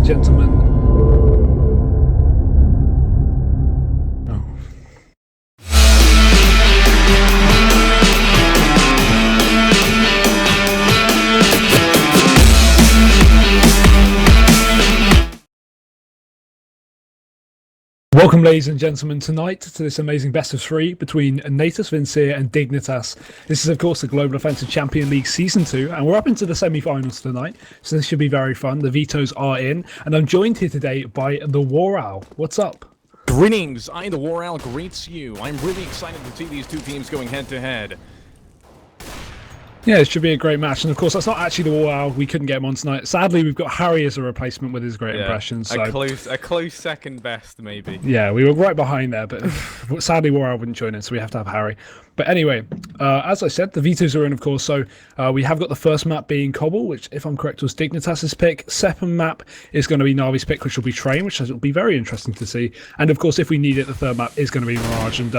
and gentlemen. Welcome, ladies and gentlemen, tonight to this amazing best of three between Natus, Vincere and Dignitas. This is, of course, the Global Offensive Champion League Season 2, and we're up into the semi-finals tonight, so this should be very fun. The vetoes are in, and I'm joined here today by the War Owl. What's up? Greetings, I, the War Owl, greets you. I'm really excited to see these two teams going head-to-head. Yeah, it should be a great match, and of course, that's not actually the War Owl. We couldn't get him on tonight. Sadly, we've got Harry as a replacement with his great impressions. So. A close second best, maybe. Yeah, we were right behind there, but sadly, War Owl wouldn't join in, so we have to have Harry. But anyway, as I said, the vetoes are in, of course, so we have got the first map being Cobble, which, if I'm correct, was Dignitas' pick. Second map is going to be Navi's pick, which will be Train, which will be very interesting to see. And, of course, if we need it, the third map is going to be Mirage. And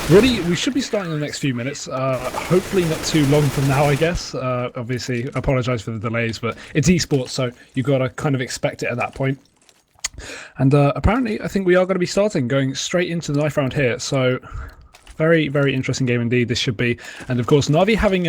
really, we should be starting in the next few minutes. Hopefully not too long from now, I guess. Obviously, I apologise for the delays, but it's esports, so you've got to kind of expect it at that point. And apparently, I think we are going to be starting, going straight into the knife round here. So very, very interesting game indeed this should be. And of course, Navi having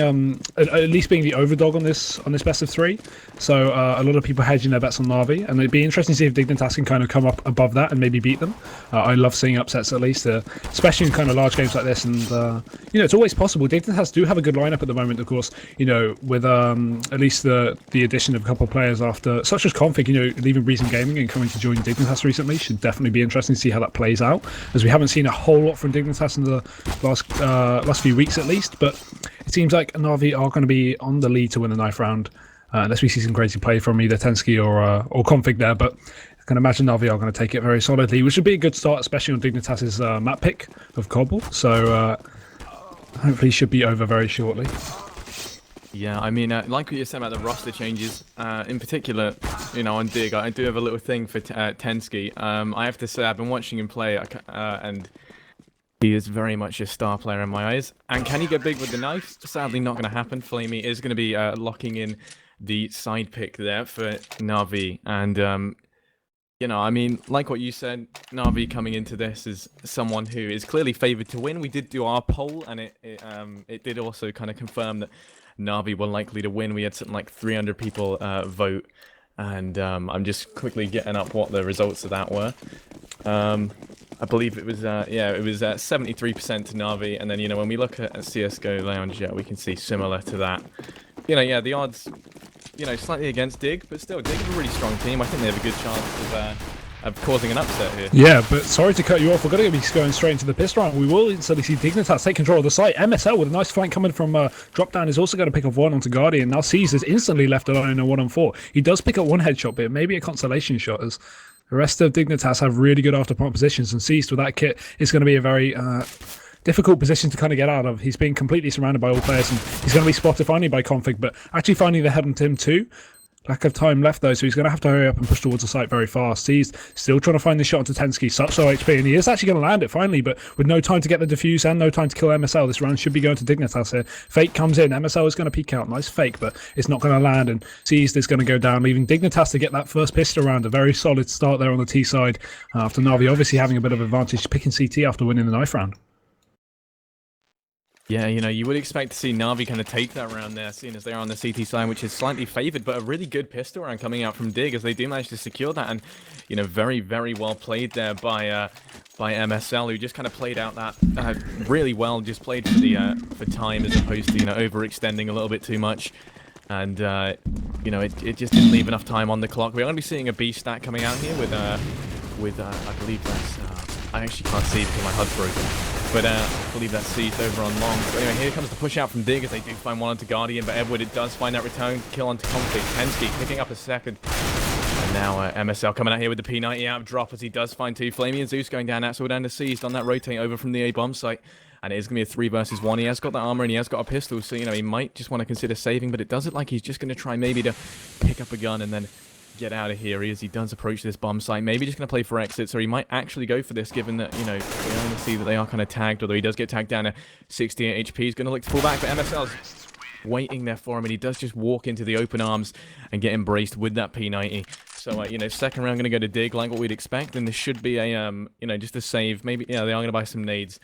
at least being the overdog on this best of three. So a lot of people hedging their bets on Navi, and it'd be interesting to see if Dignitas can kind of come up above that and maybe beat them. I love seeing upsets at least, especially in kind of large games like this. And you know, it's always possible. Dignitas do have a good lineup at the moment, of course. You know, with at least the addition of a couple of players after, such as Config, you know, leaving Reason Gaming and coming to join Dignitas recently, should definitely be interesting to see how that plays out, as we haven't seen a whole lot from Dignitas in the last few weeks at least. But it seems like Navi are going to be on the lead to win the knife round, unless we see some crazy play from either Tensky or Config there. But I can imagine Navi are going to take it very solidly, which would be a good start, especially on Dignitas' map pick of Cobble. So hopefully should be over very shortly. Yeah, I mean, like what you said about the roster changes, in particular, you know, on Dig, I do have a little thing for Tensky. I have to say, I've been watching him play, and he is very much a star player in my eyes. And can he get big with the knife? Sadly, not going to happen. Flamey is going to be locking in the side pick there for Navi. And, you know, I mean, like what you said, Navi coming into this is someone who is clearly favored to win. We did do our poll, and it did also kind of confirm that Navi were likely to win. We had something like 300 people vote. And I'm just quickly getting up what the results of that were. I believe it was, yeah, it was 73% to Navi, and then, you know, when we look at CSGO Lounge, yeah, we can see similar to that. You know, yeah, the odds, you know, slightly against Dig, but still, Dig is a really strong team. I think they have a good chance of causing an upset here. Yeah, but sorry to cut you off. We're going to be going straight into the pistol round. We will instantly see Dignitas take control of the site. MSL with a nice flank coming from drop down is also going to pick up one onto Guardian. Now Seas is instantly left alone in a 1-on-4. He does pick up one headshot, but maybe a consolation shot as the rest of Dignitas have really good after-point positions, and Seized with that kit is going to be a very difficult position to kind of get out of. He's being completely surrounded by all players, and he's going to be spotted finally by Config, but actually finding the head on him too. Lack of time left though, so he's going to have to hurry up and push towards the site very fast. He's still trying to find the shot onto Tensky, such low HP, and he is actually going to land it finally, but with no time to get the defuse and no time to kill MSL, this round should be going to Dignitas here. Fake comes in, MSL is going to peek out, nice fake, but it's not going to land, and Seized is going to go down, leaving Dignitas to get that first pistol round. A very solid start there on the T side, after Navi obviously having a bit of advantage picking CT after winning the knife round. Yeah, you know, you would expect to see Navi kind of take that round there, seeing as they're on the CT side, which is slightly favored, but a really good pistol round coming out from Dig as they do manage to secure that. And, you know, very, very well played there by MSL, who just kind of played out that really well, just played for the for time as opposed to, you know, overextending a little bit too much. And, you know, it just didn't leave enough time on the clock. We're going to be seeing a B stat coming out here with I believe that's, I actually can't see because my HUD's broken. But I believe that's Seized over on long. So anyway, here comes the push out from Dig as they do find one onto Guardian, but Edward, it does find that return kill onto Config. Tensky picking up a second. And now MSL coming out here with the P90 out of drop as he does find two. Flamey and Zeus going down. That's all down to Seized on that rotate over from the A bomb site. And it is going to be a 3 versus 1. He has got the armor and he has got a pistol, so, you know, he might just want to consider saving, but it does look like he's just going to try maybe to pick up a gun and then get out of here as he does approach this bomb site. Maybe just going to play for exits, or he might actually go for this, given that, you know, we only see that they are kind of tagged, although he does get tagged down to 68 HP. He's going to look to pull back, but MSL's waiting there for him, and he does just walk into the open arms and get embraced with that P90. So, you know, second round going to go to Dig, like what we'd expect, and this should be a, you know, just a save. Maybe, yeah, they are going to buy some nades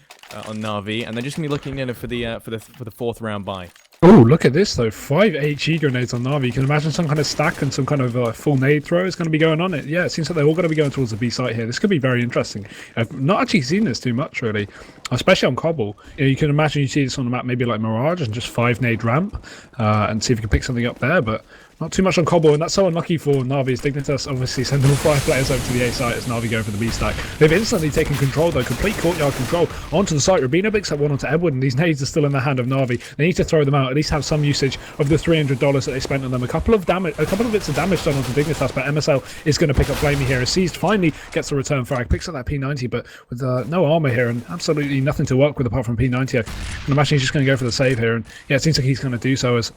on Na'Vi, and they're just going to be looking in for the fourth round buy. Oh, look at this though. 5 HE grenades on Na'Vi. You can imagine some kind of stack and some kind of full nade throw is going to be going on it. Yeah, it seems like they're all going to be going towards the B site here. This could be very interesting. I've not actually seen this too much, really, especially on Cobble. You know, you can imagine you see this on the map, maybe like Mirage and just 5 nade ramp and see if you can pick something up there, but not too much on Cobble, and that's so unlucky for Na'Vi's. Dignitas obviously send all 5 players over to the A site as Na'Vi go for the B stack. They've instantly taken control though, complete courtyard control onto the site. Rubino picks up one onto Edward, and these nades are still in the hand of Na'Vi. They need to throw them out, at least have some usage of the $300 that they spent on them. A couple of bits of damage done onto Dignitas, but MSL is going to pick up Flamey here. As Seized finally gets the return frag, picks up that P90, but with no armor here and absolutely nothing to work with apart from P90. I can imagine he's just going to go for the save here, and yeah, it seems like he's going to do so as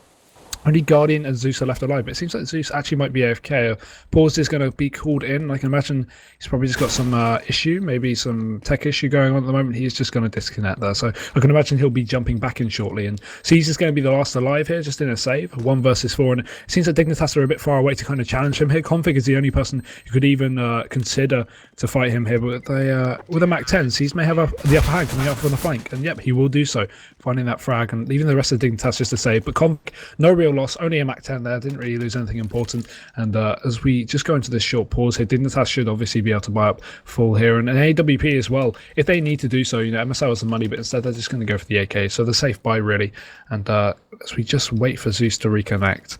only Guardian and Zeus are left alive, but it seems like Zeus actually might be AFK. Pause is going to be called in. I can imagine he's probably just got some issue, maybe some tech issue going on at the moment. He's just going to disconnect there. So I can imagine he'll be jumping back in shortly. And Caesar's going to be the last alive here, just in a save, 1 versus 4. And it seems like Dignitas are a bit far away to kind of challenge him here. Config is the only person who could even consider to fight him here. But with a Mac 10, Caesar may have the upper hand coming up from the flank. And yep, he will do so, finding that frag and leaving the rest of Dignitas just to save. But Config, no real loss, only a Mac 10 there, didn't really lose anything important. And as we just go into this short pause here, Dignitas should obviously be able to buy up full here, and an AWP as well if they need to do so. You know, MSL has the money, but instead they're just going to go for the AK, so the safe buy really. And as we just wait for Zeus to reconnect.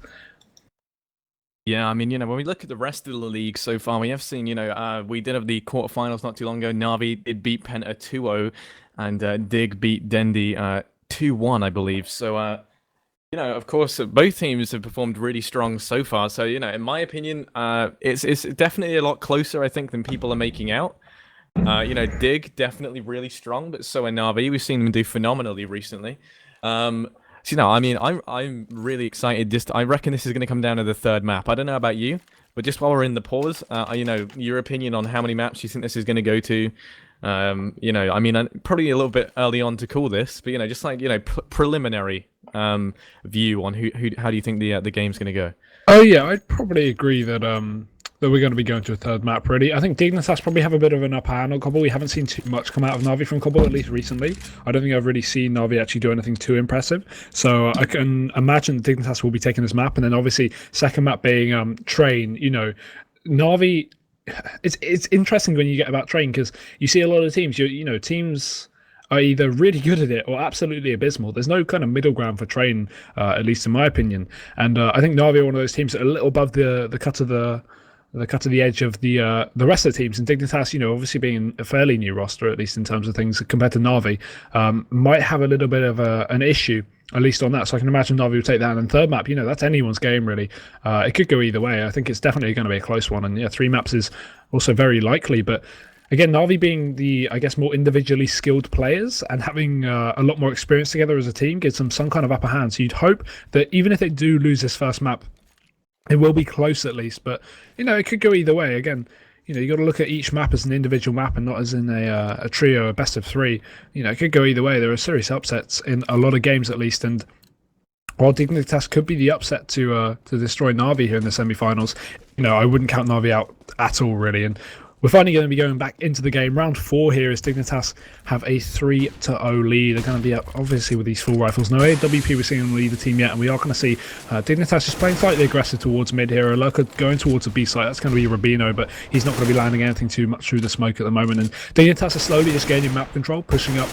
Yeah, I mean, you know, when we look at the rest of the league so far, we have seen, you know, we did have the quarterfinals not too long ago. Na'Vi did beat Penta 2-0, and Dig beat Dendi 2-1, I believe. So, you know, of course, both teams have performed really strong so far. So, you know, in my opinion, it's definitely a lot closer, I think, than people are making out. You know, Dig definitely really strong, but so are Na'Vi. We've seen them do phenomenally recently. So, you know, I mean, I'm really excited. I reckon this is going to come down to the third map. I don't know about you, but just while we're in the pause, you know, your opinion on how many maps you think this is going to go to. You know, I mean, probably a little bit early on to call this, but you know, just like, you know, preliminary view on how do you think the game's going to go? Oh yeah, I'd probably agree that that we're going to be going to a third map. Really, I think Dignitas probably have a bit of an upper hand on Cobble. We haven't seen too much come out of Na'Vi from Cobble, at least recently. I don't think I've really seen Na'Vi actually do anything too impressive. So I can imagine Dignitas will be taking this map, and then obviously second map being Train. You know, Na'Vi. It's interesting when you get about Train because you see a lot of teams. You know, teams are either really good at it or absolutely abysmal. There's no kind of middle ground for Train, at least in my opinion. And I think Na'Vi are one of those teams that are a little above the cut of the edge of the rest of the teams. And Dignitas, you know, obviously being a fairly new roster, at least in terms of things compared to Na'Vi, might have a little bit of an issue, at least on that. So I can imagine Na'Vi will take that. And third map, you know, that's anyone's game, really. It could go either way. I think it's definitely going to be a close one. And yeah, 3 maps is also very likely. But again, Na'Vi being the, I guess, more individually skilled players and having a lot more experience together as a team gives them some kind of upper hand. So you'd hope that even if they do lose this first map, it will be close at least. But, you know, it could go either way. Again, you know, you got to look at each map as an individual map and not as in a trio, a best of 3. You know, it could go either way. There are serious upsets in a lot of games at least. And while Dignitas could be the upset to destroy Na'Vi here in the semi-finals, you know, I wouldn't count Na'Vi out at all, really. And we're finally going to be going back into the game. Round 4 here is Dignitas have a 3-0 lead. They're going to be up, obviously, with these full rifles. No AWP we're seeing them lead the team yet, and we are going to see Dignitas just playing slightly aggressive towards mid here. Lurker going towards the B site. That's going to be Rubino, but he's not going to be landing anything too much through the smoke at the moment. And Dignitas are slowly just gaining map control, pushing up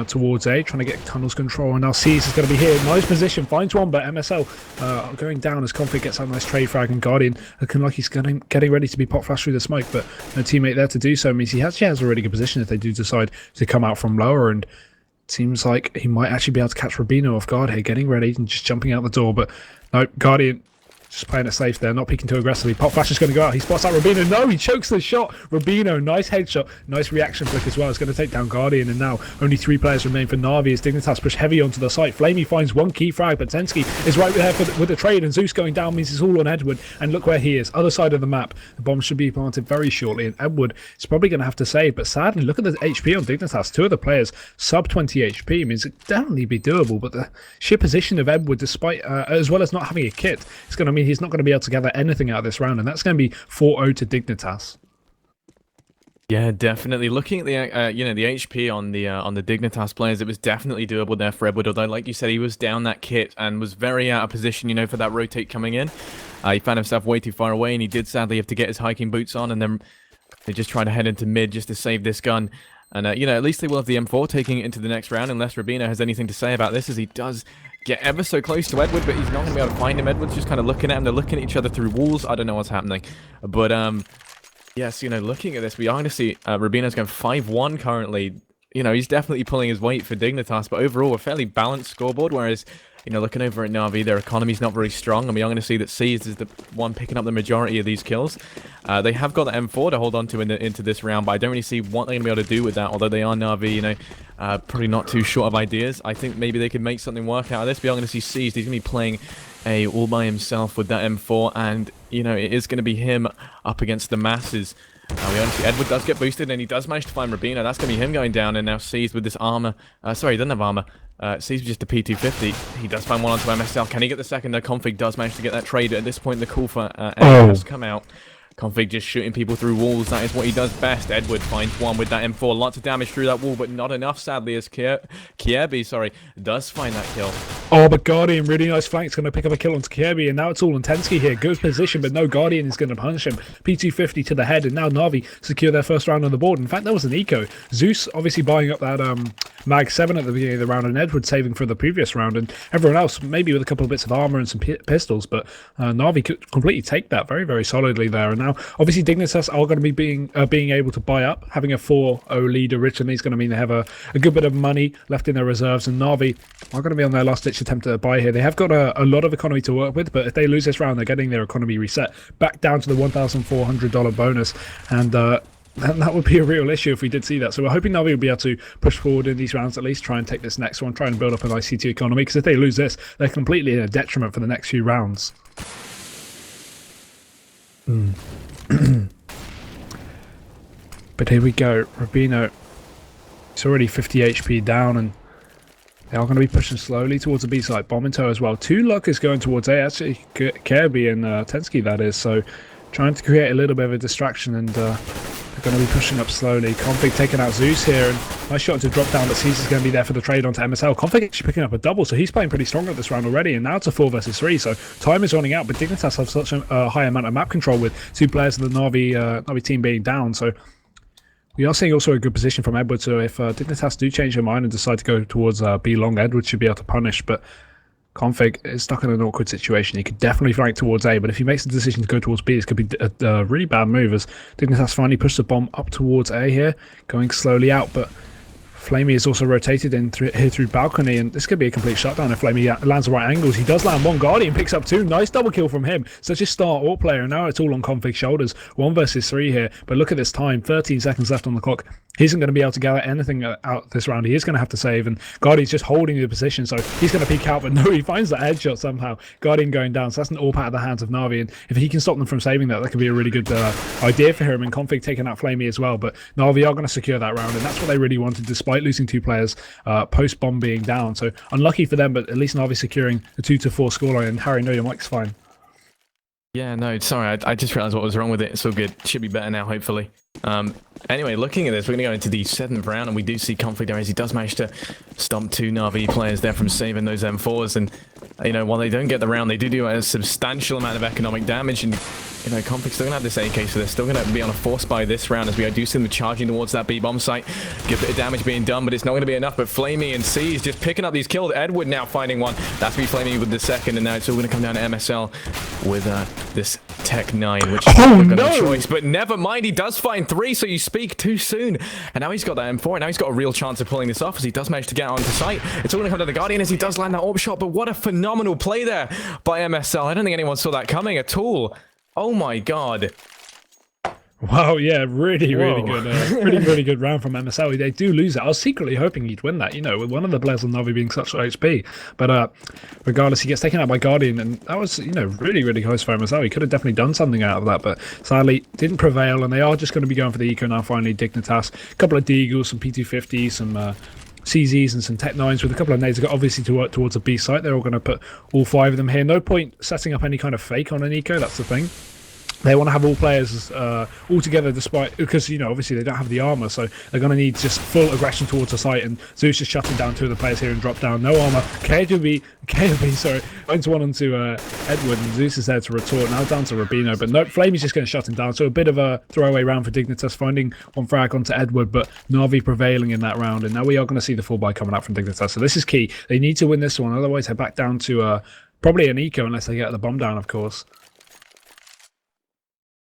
towards A, trying to get tunnels control. And now C's is going to be here. Nice position, finds one, but MSL going down as Config gets that nice trade frag, and Guardian looking like he's getting ready to be pot flash through the smoke, but no teammate there to do so. Means he actually has a really good position if they do decide to come out from lower, and it seems like he might actually be able to catch Rubino off guard here, getting ready and just jumping out the door. But no, Guardian Just playing it safe there, not peeking too aggressively. Pop Flash is going to go out. He spots out Rubino. No, he chokes the shot. Rubino, nice headshot. Nice reaction flick as well. It's going to take down Guardian. And now only 3 players remain for Na'Vi as Dignitas push heavy onto the site. Flamey finds 1 key frag, but Tensky is right there with the trade. And Zeus going down means it's all on Edward. And look where he is. Other side of the map. The bomb should be planted very shortly. And Edward is probably going to have to save. But sadly, look at the HP on Dignitas. 2 of the players sub 20 HP means it definitely be doable. But the sheer position of Edward, despite as well as not having a kit, it's going to mean he's not going to be able to gather anything out of this round, and that's going to be 4-0 to Dignitas. Yeah, definitely. Looking at the the HP on the Dignitas players, it was definitely doable there for Edward. Although, like you said, he was down that kit and was very out of position, for that rotate coming in. He found himself way too far away, and he did sadly have to get his hiking boots on, and then they just tried to head into mid just to save this gun. And at least they will have the M4 taking it into the next round, unless Rubino has anything to say about this, as he does get ever so close to Edward, but he's not going to be able to find him. Edward's just kind of looking at him. They're looking at each other through walls. I don't know what's happening. But, yes, looking at this, we are going to see Rubino's going 5-1 currently. He's definitely pulling his weight for Dignitas, but overall, a fairly balanced scoreboard, whereas, looking over at Na'Vi, their economy's not very strong, and we are going to see that Seized is the one picking up the majority of these kills. They have got the M4 to hold on to into this round, but I don't really see what they're going to be able to do with that, although they are Na'Vi, probably not too short of ideas. I think maybe they could make something work out of this. We are going to see Seized. He's going to be playing all by himself with that M4, and, it is going to be him up against the masses. We only see Edward does get boosted, and he does manage to find Rubino. That's going to be him going down, and now Seized with this armor. Sorry, he doesn't have armor. Seized with just a P250. He does find one onto MSL. Can he get the second? No, Config does manage to get that trade. At this point, the call for has come out. Config just shooting people through walls. That is what he does best. Edward finds one with that M4. Lots of damage through that wall, but not enough, sadly, as Kierby, does find that kill. Oh, but Guardian, really nice flank. It's going to pick up a kill onto Kierby, and now it's all on Tensky here. Good position, but no, Guardian is going to punish him. P250 to the head, and now Na'Vi secure their first round on the board. In fact, that was an eco. Zeus obviously buying up that Mag 7 at the beginning of the round, and Edward saving for the previous round, and everyone else maybe with a couple of bits of armor and some pistols, but Na'Vi could completely take that very, very solidly there. And now, obviously, Dignitas are going to be being able to buy up. Having a 4-0 lead originally is going to mean they have a good bit of money left in their reserves, and Na'Vi are going to be on their last-ditch attempt to buy here. They have got a lot of economy to work with, but if they lose this round, they're getting their economy reset back down to the $1,400 bonus, and that would be a real issue if we did see that. So we're hoping Na'Vi will be able to push forward in these rounds, at least try and take this next one, try and build up an ICT economy, because if they lose this, they're completely in a detriment for the next few rounds. But here we go. Rubino, it's already 50 HP down, and they are going to be pushing slowly towards the B site. Bomb in tow as well. 2 luck is going towards A. Actually, Kirby and Tensky, that is. So trying to create a little bit of a distraction, and they're going to be pushing up slowly. Config taking out Zeus here, and nice shot to drop down, but Caesar's going to be there for the trade onto MSL. Config actually picking up a double, so he's playing pretty strong at this round already, and now it's a 4 versus 3, so time is running out, but Dignitas have such a high amount of map control with 2 players of the Na'Vi team being down, so we are seeing also a good position from Edward, so if Dignitas do change their mind and decide to go towards B long, Edward should be able to punish, but Config is stuck in an awkward situation. He could definitely flank towards A, but if he makes the decision to go towards B, this could be a really bad move, as Dignitas finally pushed the bomb up towards A here, going slowly out, but Flamey is also rotated in here through balcony, and this could be a complete shutdown if Flamey lands the right angles. He does land 1, Guardian picks up 2, nice double kill from him. Such a star AWP player, and now it's all on Config's shoulders. 1 versus 3 here, but look at this time, 13 seconds left on the clock. He isn't going to be able to gather anything out this round. He is going to have to save, and Guardian's just holding the position, so he's going to peek out, but no, he finds that headshot somehow. Guardian going down, so that's an AWP out of the hands of Na'Vi, and if he can stop them from saving that, that could be a really good idea for him, and Config taking out Flamey as well, but Na'Vi are going to secure that round, and that's what they really wanted, despite losing 2 players post-bomb being down. So unlucky for them, but at least Na'Vi securing the 2-4 scoreline, and Harry, no, your mic's fine. Yeah, no, sorry, I just realized what was wrong with it. It's all good. Should be better now, hopefully. Anyway, looking at this, we're going to go into the 7th round, and we do see Config there as he does manage to stomp 2 Na'Vi players there from saving those M4s, and, while they don't get the round, they do a substantial amount of economic damage, and you know, Conflict's still going to have this AK, so they're still going to be on a force buy this round as we do see them charging towards that B-bomb site. Good bit of damage being done, but it's not going to be enough. But Flamey and C's just picking up these kills. Edward now finding one. That's be Flamey with the second, and now it's all going to come down to MSL with this Tech 9, which is no choice. But never mind, he does find 3, so you speak too soon. And now he's got that M4, and now he's got a real chance of pulling this off as he does manage to get onto site. It's all going to come to the Guardian as he does land that orb shot, but what a phenomenal play there by MSL. I don't think anyone saw that coming at all. Oh my god. Wow, yeah, really good. Really good round from MSL. They do lose it. I was secretly hoping he'd win that, you know, with one of the players on Navi being such HP. But regardless, he gets taken out by Guardian, and that was, you know, really close for MSL. He could have definitely done something out of that, but sadly didn't prevail, and they are just going to be going for the eco now, finally. Dignitas, a couple of Deagles, some P250s, some CZs and some Tech 9s with a couple of nades. Got obviously to work towards a B site. They're all going to put all 5 of them here. No point setting up any kind of fake on an eco, that's the thing. They want to have all players all together, despite, because, you know, obviously they don't have the armor, so they're going to need just full aggression towards the site. And Zeus is shutting down 2 of the players here and drop down. No armor. KOB, sorry, went one onto Edward, and Zeus is there to retort. Now down to Rubino, but nope, Flamey's just going to shut him down. So a bit of a throwaway round for Dignitas, finding one frag onto Edward, but Na'Vi prevailing in that round. And now we are going to see the full buy coming out from Dignitas. So this is key. They need to win this one, otherwise they're back down to probably an eco, unless they get the bomb down, of course.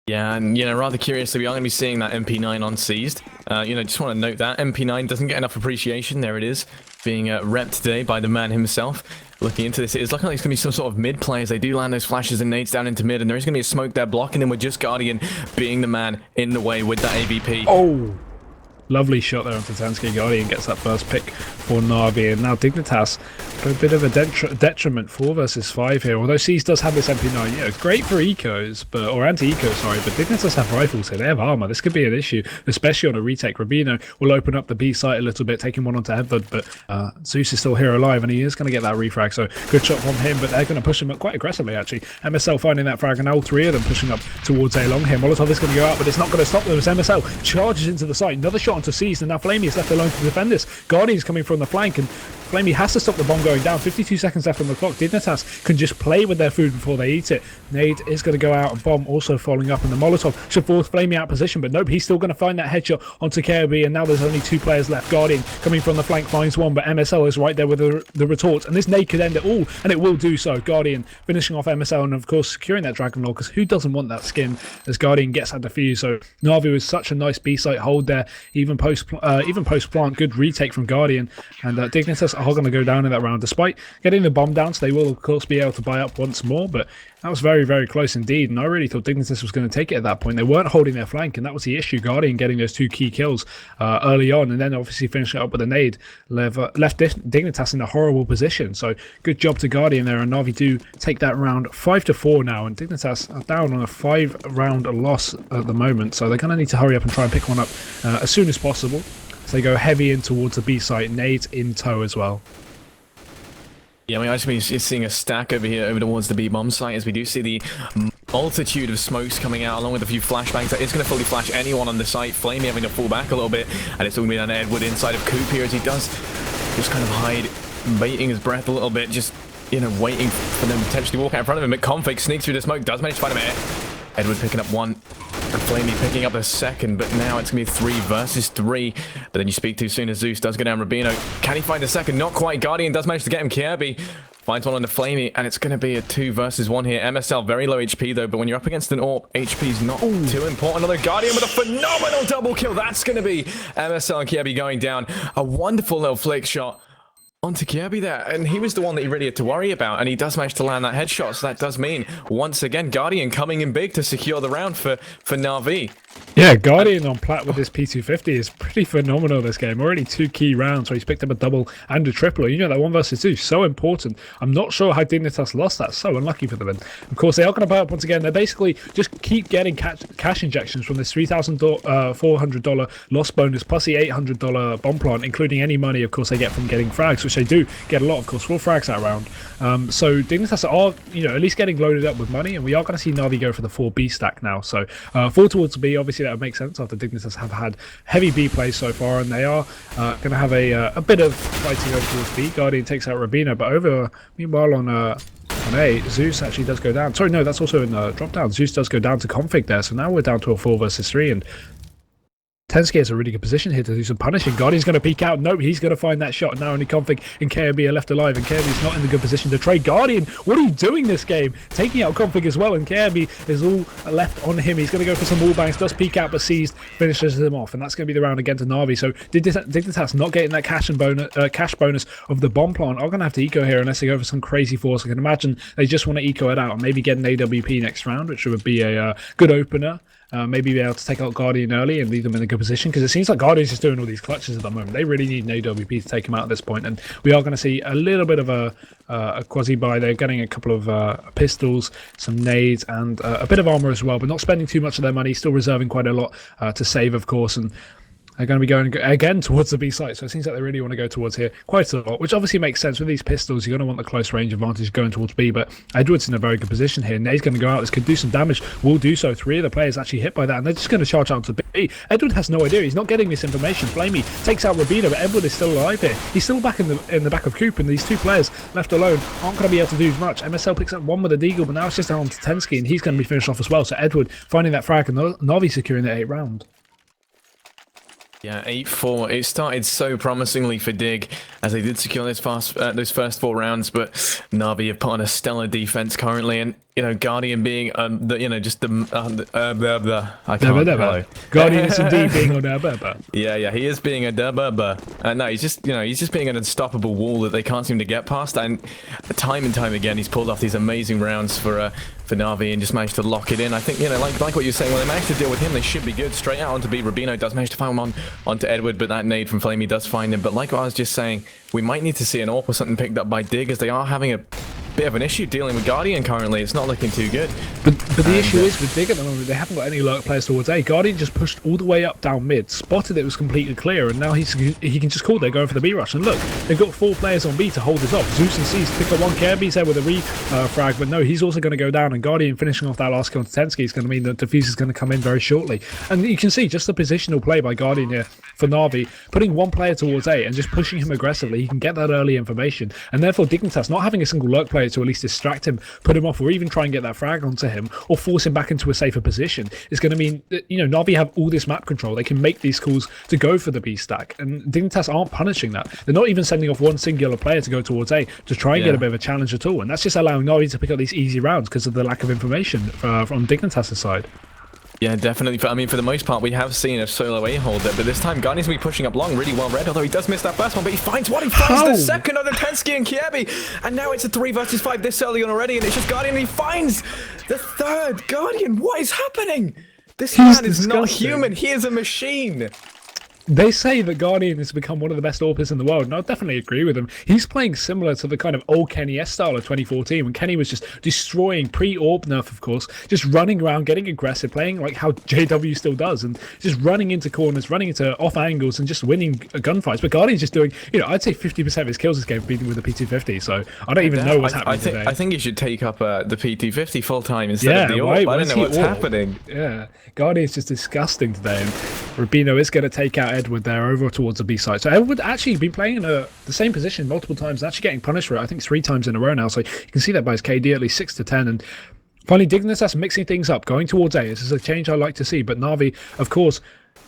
Yeah, and, you know, rather curiously, we are going to be seeing that MP9 on Seized. You know, just want to note that MP9 doesn't get enough appreciation. There it is, being repped today by the man himself. Looking into this, it is looking like it's going to be some sort of mid players. They do land those flashes and nades down into mid, and there is going to be a smoke there blocking them with just Guardian being the man in the way with that AVP. Oh! Lovely shot there onto Tansky. Guardian gets that first pick for Na'Vi, and now Dignitas a bit of a detriment, 4 versus 5 here. Although C's does have this MP9, yeah, great for ecos, or anti-ecos, sorry, but Dignitas have rifles here. They have armor. This could be an issue, especially on a retake. Rubino will open up the B site a little bit, taking one onto Edward, but Zeus is still here alive, and he is going to get that refrag, so good shot from him, but they're going to push him up quite aggressively, actually. MSL finding that frag, and now all 3 of them pushing up towards A long here. Molotov is going to go out, but it's not going to stop them as MSL charges into the site. Another shot onto C's, and now Flamey is left alone to defend this. Guardian's coming from the flank, and Flamey has to stop the bomb going down. 52 seconds left on the clock. Dignitas can just play with their food before they eat it. Nade is going to go out, and bomb also following up, and the Molotov should force Flamey out of position, but nope, he's still going to find that headshot onto KOB, and now there's only 2 players left. Guardian coming from the flank finds one, but MSL is right there with the retort, and this nade could end it all, and it will do so. Guardian finishing off MSL, and of course securing that Dragon Lord, because who doesn't want that skin, as Guardian gets that defuse. So Na'Vi was such a nice B site hold there, even post plant, good retake from Guardian, and Dignitas are going to go down in that round despite getting the bomb down, so they will of course be able to buy up once more, but that was very close indeed, and I really thought Dignitas was going to take it at that point. They weren't holding their flank, and that was the issue. Guardian getting those 2 key kills early on, and then obviously finishing it up with a nade left Dignitas in a horrible position. So good job to Guardian there, and Na'Vi do take that round 5-4 now, and Dignitas are down on a 5-round loss at the moment, so they're going to need to hurry up and try and pick one up as soon as possible. So they go heavy in towards the B site, nades in tow as well. Yeah, we're actually seeing a stack over here over towards the B-bomb site, as we do see the multitude of smokes coming out along with a few flashbangs. That is going to fully flash anyone on the site. Flamey having to fall back a little bit, and it's all going to be down to Edward inside of Coop here as he does just kind of hide, baiting his breath a little bit, just, you know, waiting for them to potentially walk out in front of him. But Config sneaks through the smoke, does manage to find him. Edward picking up 1, and Flamey picking up a 2nd, but now it's going to be 3 versus 3. But then you speak too soon as Zeus does go down. Rubino, can he find a 2nd? Not quite. Guardian does manage to get him. Kirby finds one on the Flamey, and it's going to be a 2 versus 1 here. MSL, very low HP though, but when you're up against an AWP, HP's not too important. Another Guardian with a phenomenal double kill. That's going to be MSL and Kirby going down. A wonderful little flick shot onto Kirby there, and he was the one that you really had to worry about, and he does manage to land that headshot, so that does mean, once again, Guardian coming in big to secure the round for Na'Vi. Yeah, Guardian on plat with this P250 is pretty phenomenal this game. Already 2 key rounds where he's picked up a double and a triple. You know, that 1 versus 2 is so important. I'm not sure how Dignitas lost that. So unlucky for them. And of course, they are going to buy up once again. They basically just keep getting cash injections from this $3,400 loss bonus plus the $800 bomb plant, including any money, of course, they get from getting frags, which they do get a lot, of course, 4 frags that round. So Dignitas are, you know, at least getting loaded up with money, and we are going to see Na'Vi go for the 4B stack now. So 4 towards B, obviously that would make sense after Dignitas have had heavy B plays so far, and they are going to have a bit of fighting over towards B. Guardian takes out Rubino, but meanwhile on on A. Zeus actually does go down. Sorry, no, that's also in drop down. Zeus does go down to config there, so now we're down to a 4 versus 3, and Tensuke has a really good position here to do some punishing. Guardian's going to peek out. Nope, he's going to find that shot. Now only Config and KOB are left alive, and KOB's not in the good position to trade. Guardian, what are you doing this game? Taking out Config as well, and KOB is all left on him. He's going to go for some wall bangs, does peek out, but seized, finishes him off, and that's going to be the round again to Na'Vi. So Dignitas not getting that cash bonus of the bomb plant. I'm going to have to eco here unless they go for some crazy force. I can imagine they just want to eco it out and maybe get an AWP next round, which would be a good opener. Maybe be able to take out Guardian early and leave them in a good position, because it seems like Guardian's just doing all these clutches at the moment. They really need an AWP to take him out at this point, and we are going to see a little bit of a quasi-buy. They're getting a couple of pistols, some nades, and a bit of armor as well, but not spending too much of their money, still reserving quite a lot to save, of course, and they're going to be going again towards the B site, so it seems like they really want to go towards here quite a lot, which obviously makes sense. With these pistols, you're going to want the close range advantage going towards B, but Edward's in a very good position here. Nade's going to go out. This could do some damage. Will do so. 3 of the players actually hit by that, and they're just going to charge out to B. Edward has no idea. He's not getting this information. Flamey takes out Rabino, but Edward is still alive here. He's still back in the back of Coop, and these 2 players left alone aren't going to be able to do much. MSL picks up 1 with a deagle, but now it's just down to Tensky, and he's going to be finished off as well. So Edward finding that frag, and Navi securing the 8th round. Yeah, 8-4. It started so promisingly for Dig as they did secure those first 4 rounds, but Na'Vi have put on a stellar defense currently, and Guardian being just the I can't. Guardian is indeed being on Yeah, he is being a no, he's just being an unstoppable wall that they can't seem to get past, and time and time again he's pulled off these amazing rounds for Na'Vi and just managed to lock it in. I think like what you're saying, when they managed to deal with him, they should be good. Straight out onto B. Rubino does manage to find him onto Edward, but that nade from Flamey does find him. But like what I was just saying, we might need to see an AWP or something picked up by Dig, as they are having a bit of an issue dealing with Guardian currently. It's not looking too good. But the issue is with Dig at the moment, they haven't got any lurk players towards A. Guardian just pushed all the way up down mid, spotted it was completely clear, and now he can just call. They're going for the B rush, and look, they've got 4 players on B to hold this off. Zeus and C's pick up 1. Kirby's there with a frag, but no, he's also going to go down, and Guardian finishing off that last kill on Tensky is going to mean that Diffuser's going to come in very shortly. And you can see just the positional play by Guardian here for Na'Vi, putting 1 player towards A and just pushing him aggressively. He can get that early information, and therefore Dignitas not having a single lurk player to at least distract him, put him off, or even try and get that frag onto him, or force him back into a safer position, is going to mean that Na'Vi have all this map control. They can make these calls to go for the B stack, and Dignitas aren't punishing that. They're not even sending off 1 singular player to go towards A to try and get a bit of a challenge at all, and that's just allowing Na'Vi to pick up these easy rounds because of the lack of information from Dignitas' side. Yeah, definitely. I mean, for the most part, we have seen a solo A-hold there, but this time Guardian's going to be pushing up long, really well read, although he does miss that first one, but he finds one. He finds the second on the Tensky and Kiebi, and now it's a 3 versus 5 this early on already, and it's just Guardian, and he finds the 3rd. Guardian, what is happening? This man is not human. He is a machine. They say that Guardian has become one of the best AWPers in the world, and I definitely agree with him. He's playing similar to the kind of old Kenny S style of 2014, when Kenny was just destroying, pre-AWP nerf, of course, just running around, getting aggressive, playing like how JW still does, and just running into corners, running into off angles, and just winning gunfights. But Guardian's just doing, I'd say 50% of his kills this game beating with the P250, so I don't even know what's happening today. I think you should take up the P250 full-time instead of the AWP. I don't know what's happening. Yeah, Guardian's just disgusting today, and Rubino is going to take out Edward there over towards the B side. So Edward actually been playing in the same position multiple times and actually getting punished for it, I think 3 times in a row now. So you can see that by his KD at least 6 to 10. And finally, Dignitas mixing things up, going towards A. This is a change I like to see. But Na'Vi, of course,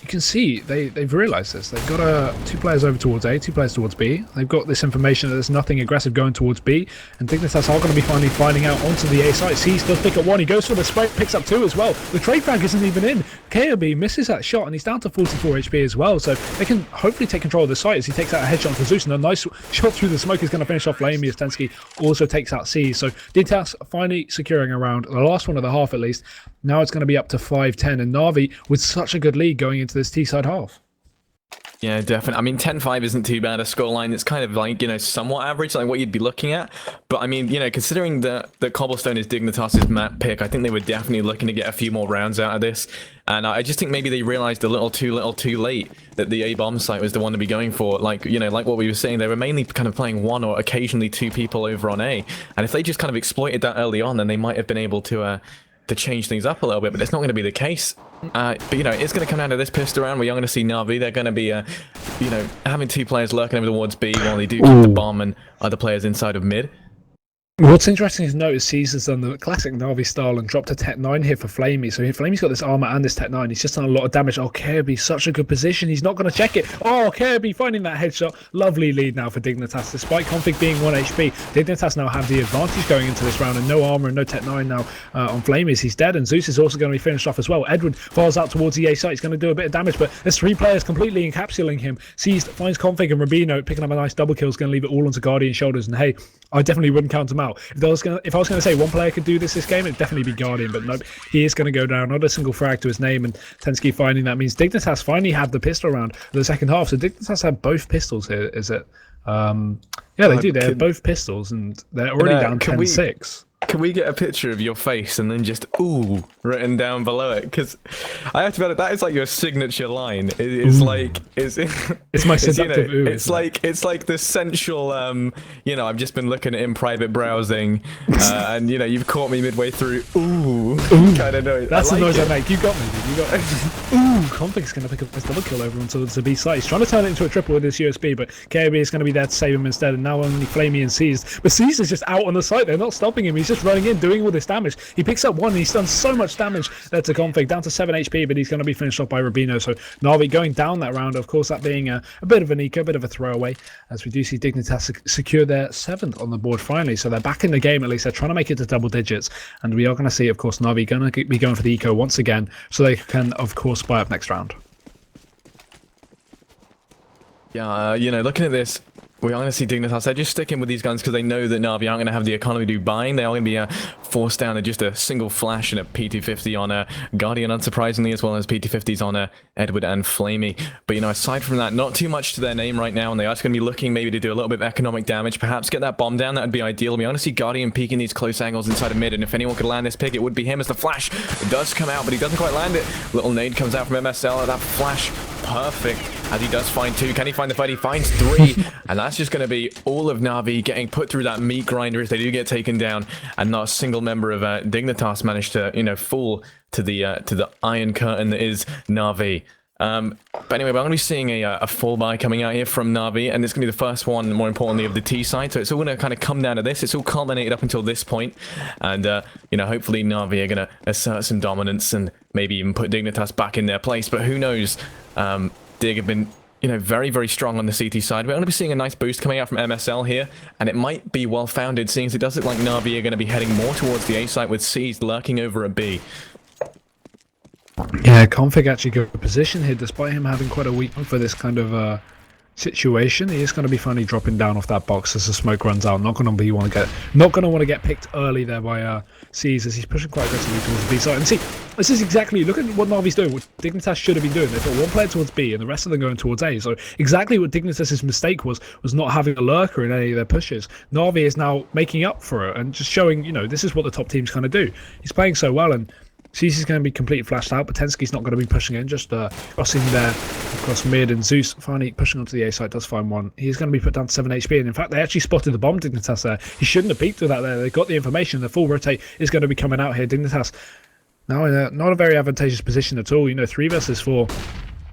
you can see they've realised this. They've got 2 players over towards A, 2 players towards B. They've got this information that there's nothing aggressive going towards B, and Dignitas are going to be finally finding out onto the A site. C's does pick up 1. He goes for the spike, picks up 2 as well. The trade frag isn't even in. KOB misses that shot, and he's down to 44 HP as well. So they can hopefully take control of the site as he takes out a headshot to Zeus, and a nice shot through the smoke is going to finish off Lamy as Tensky also takes out C. So Dignitas finally securing a round, the last one of the half at least. Now it's going to be up to 5-10, and Na'Vi with such a good lead going into this T-side half. Yeah, definitely. I mean, 10-5 isn't too bad a scoreline. It's kind of like, somewhat average, like what you'd be looking at. But I mean, considering that Cobblestone is Dignitas' map pick, I think they were definitely looking to get a few more rounds out of this. And I just think maybe they realized a little too late that the A-bomb site was the one to be going for. Like, like what we were saying, they were mainly kind of playing 1 or occasionally 2 people over on A. And if they just kind of exploited that early on, then they might have been able to change things up a little bit, but it's not going to be the case. But it's going to come down to this pistol round. We're going to see Na'Vi. They're going to be, having 2 players lurking over towards B while they do keep the bomb and other players inside of mid. What's interesting to note is Caesar's done the classic Na'Vi style and dropped a Tech 9 here for Flamey. So Flamey's got this armor and this Tech 9. He's just done a lot of damage. Oh, Kirby, such a good position. He's not going to check it. Oh, Kirby finding that headshot. Lovely lead now for Dignitas. Despite Config being 1 HP, Dignitas now have the advantage going into this round, and no armor and no Tech 9 now on Flamey. He's dead, and Zeus is also going to be finished off as well. Edward falls out towards the A site. He's going to do a bit of damage, but there's 3 players completely encapsulating him. Seized, finds Config, and Rubino picking up a nice double kill is going to leave it all onto Guardian's shoulders. And hey, I definitely wouldn't count him out. If I was going to say one player could do this game, it'd definitely be Guardian, but nope, he is going to go down. Not a single frag to his name, and Tensky finding that means Dignitas finally had the pistol round for the second half. So Dignitas had both pistols here, is it? Yeah, they do. They have both pistols, and they're already down 10-6. Can we get a picture of your face and then just "ooh" written down below it? Because I have to admit, that is like your signature line. It's like it's my seductive ooh. It's like the sensual. I've just been looking at in private browsing, and you've caught me midway through. Ooh, kind of noise. That's the noise I make. You got me, dude. You got me. Ooh, Config's going to pick up this double kill over onto the B side. He's trying to turn it into a triple with this USB, but KB is going to be there to save him instead. And now only Flamey and Seized. But Seized is just out on the site. They're not stopping him. He's just running in, doing all this damage. He picks up one, and he's done so much damage there to Config, down to 7 HP, but he's going to be finished off by Rubino. So Na'Vi going down that round, of course, that being a bit of an eco, a bit of a throwaway, as we do see Dignitas secure their 7th on the board finally. So they're back in the game, at least. They're trying to make it to double digits, and we are going to see, of course, Na'Vi going to be going for the eco once again, so they can, of course, buy up next round. Yeah, looking at this, we are going to see Dignitas. They're just sticking with these guns because they know that Na'Vi aren't going to have the economy to do buying. They are going to be forced down to just a single flash and a P250 on Guardian, unsurprisingly, as well as P250s on Edward and Flamey. But, aside from that, not too much to their name right now, and they are just going to be looking maybe to do a little bit of economic damage, perhaps get that bomb down. That would be ideal. We want to see Guardian peeking these close angles inside of mid, and if anyone could land this pick, it would be him as the flash. It does come out, but he doesn't quite land it. Little nade comes out from MSL. That flash, perfect, as he does find 2. Can he find the fight? He finds 3, and that's just going to be all of Na'Vi getting put through that meat grinder if they do get taken down, and not a single member of Dignitas managed to fall to the iron curtain that is Na'Vi. But anyway, we're going to be seeing a full buy coming out here from Na'Vi, and it's going to be the first one, more importantly, of the T side. So it's all going to kind of come down to this. It's all culminated up until this point, and hopefully Na'Vi are going to assert some dominance and maybe even put Dignitas back in their place. But who knows? Dig have been very, very strong on the CT side. We're going to be seeing a nice boost coming out from MSL here, and it might be well-founded, seeing as it does look like Na'Vi are going to be heading more towards the A site with C's lurking over a B. Yeah, Config actually got a position here, despite him having quite a weak one for this kind of situation. He is going to be finally dropping down off that box as the smoke runs out. Not going to want to get picked early there by C's, as he's pushing quite aggressively towards the B side. And see, this is exactly, look at what Na'Vi's doing, what Dignitas should have been doing. They put one player towards B and the rest of them going towards A. So exactly what Dignitas' mistake was not having a lurker in any of their pushes. Na'Vi is now making up for it and just showing, this is what the top teams kind of do. He's playing so well, and Cece's going to be completely flashed out, but Tensky's not going to be pushing in, just crossing there across mid, and Zeus finally pushing onto the A side, does find one. He's going to be put down to 7 HP, and in fact, they actually spotted the bomb Dignitas there. He shouldn't have peeked through that there. They got the information. The full rotate is going to be coming out here. Dignitas now in not a very advantageous position at all. 3 versus 4.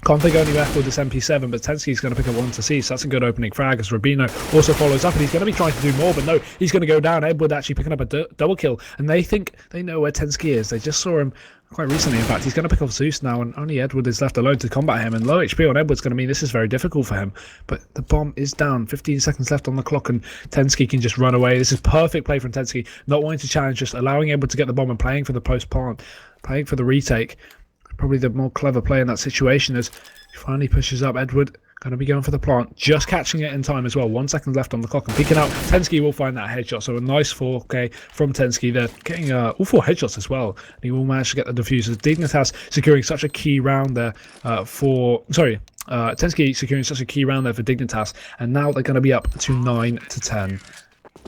Config only left with this MP7, but Tensky's going to pick up 1 to C, so that's a good opening frag, as Rubino also follows up, and he's going to be trying to do more, but no, he's going to go down. Edward actually picking up a double kill, and they think they know where Tensky is. They just saw him quite recently. In fact, he's going to pick off Zeus now, and only Edward is left alone to combat him, and low HP on Edward's going to mean this is very difficult for him. But the bomb is down, 15 seconds left on the clock, and Tensky can just run away. This is perfect play from Tensky, not wanting to challenge, just allowing Edward to get the bomb and playing for the post-plant, playing for the retake. Probably the more clever play in that situation, as he finally pushes up. Edward going to be going for the plant, just catching it in time as well. 1 second left on the clock and peeking out. Tensky will find that headshot, so a nice 4K from Tensky there, getting all 4 headshots as well, and he will manage to get the diffusers. Dignitas securing such a key round there Tensky securing such a key round there for Dignitas, and now they're going to be up to 9 to 10.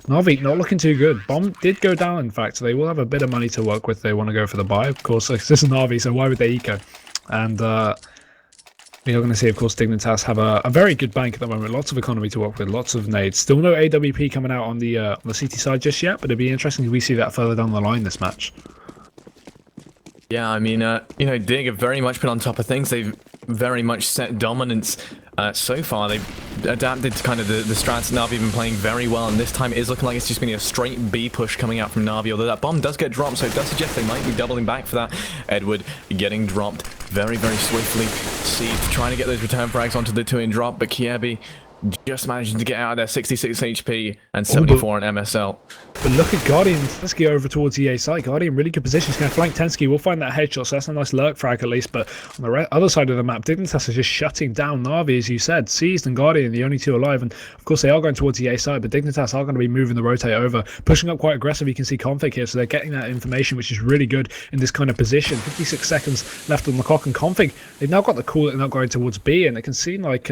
Na'Vi not looking too good. Bomb did go down, in fact, so they will have a bit of money to work with. They want to go for the buy, of course. This is Na'Vi, so why would they eco? And we are going to see, of course, Dignitas have a very good bank at the moment. Lots of economy to work with, lots of nades. Still no AWP coming out on the CT side just yet, but it'd be interesting if we see that further down the line this match. Yeah, I mean, Dig have very much been on top of things. They've very much set dominance so far. They've adapted to kind of the strats Na'Vi have been playing very well, and this time it is looking like it's just been a straight B push coming out from Na'Vi, although that bomb does get dropped, so it does suggest they might be doubling back for that. Edward getting dropped very, very swiftly. Seed trying to get those return frags onto the 2-in drop, but Kiebi just managing to get out of there, 66 HP and 74 on MSL. But look at Guardian. Let's go over towards EA side. Guardian, really good position. He's going to flank Tensky. We'll find that headshot, so that's a nice lurk frag at least. But on the other side of the map, Dignitas is just shutting down Na'Vi, as you said. Seized and Guardian, the only two alive. And of course, they are going towards EA side, but Dignitas are going to be moving the rotate over, pushing up quite aggressive. You can see Config here, so they're getting that information, which is really good in this kind of position. 56 seconds left on the clock, and Config, they've now got the call that they're not going towards B, and it can seem like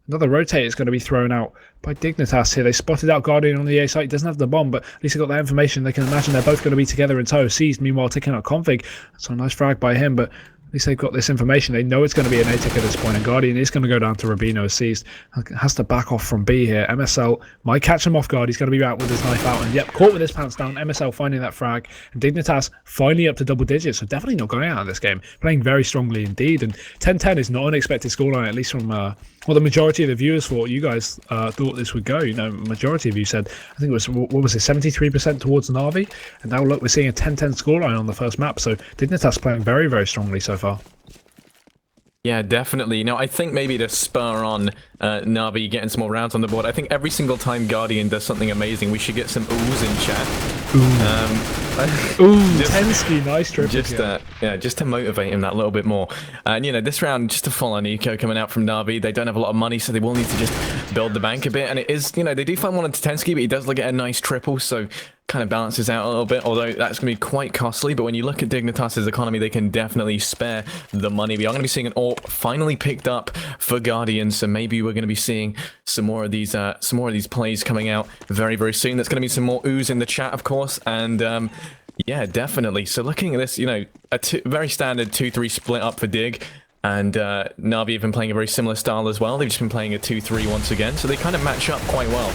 another rotate is going to be thrown out by Dignitas here. They spotted out Guardian on the A site. He doesn't have the bomb, but at least they got that information. They can imagine they're both going to be together in tow. Seized, meanwhile, taking out Config. So a nice frag by him, but at least they've got this information. They know it's going to be an A-tick at this point, and Guardian is going to go down to Rubino. Seized, has to back off from B here. MSL might catch him off guard. He's going to be out with his knife out, and yep, caught with his pants down. MSL finding that frag, and Dignitas finally up to double digits, so definitely not going out of this game. Playing very strongly indeed, and 10-10 is not an expected scoreline, at least from well, the majority of the viewers thought. You guys thought this would go. You know, majority of you said, I think it was, what was it, 73% towards Na'Vi, and now look, we're seeing a 10-10 scoreline on the first map, so Dignitas playing very, very strongly so far. Yeah, definitely. Now, I think maybe to spur on Na'Vi getting some more rounds on the board, I think every single time Guardian does something amazing, we should get some oohs in chat. Tensky, nice triple. Just to motivate him that little bit more. And, you know, this round, just to follow Nico coming out from Na'Vi, they don't have a lot of money, so they will need to just build the bank a bit. And it is, you know, they do find one into Tensky, but he does look at a nice triple, so kind of balances out a little bit, although that's going to be quite costly. But when you look at Dignitas' economy, they can definitely spare the money. We are going to be seeing an AWP finally picked up for Guardian, so maybe we're going to be seeing some more of these plays coming out very, very soon. There's going to be some more oohs in the chat, of course, and yeah, definitely. So looking at this, you know, a very standard 2-3 split up for Dig. And Na'Vi have been playing a very similar style as well. They've just been playing a 2-3 once again, so they kind of match up quite well.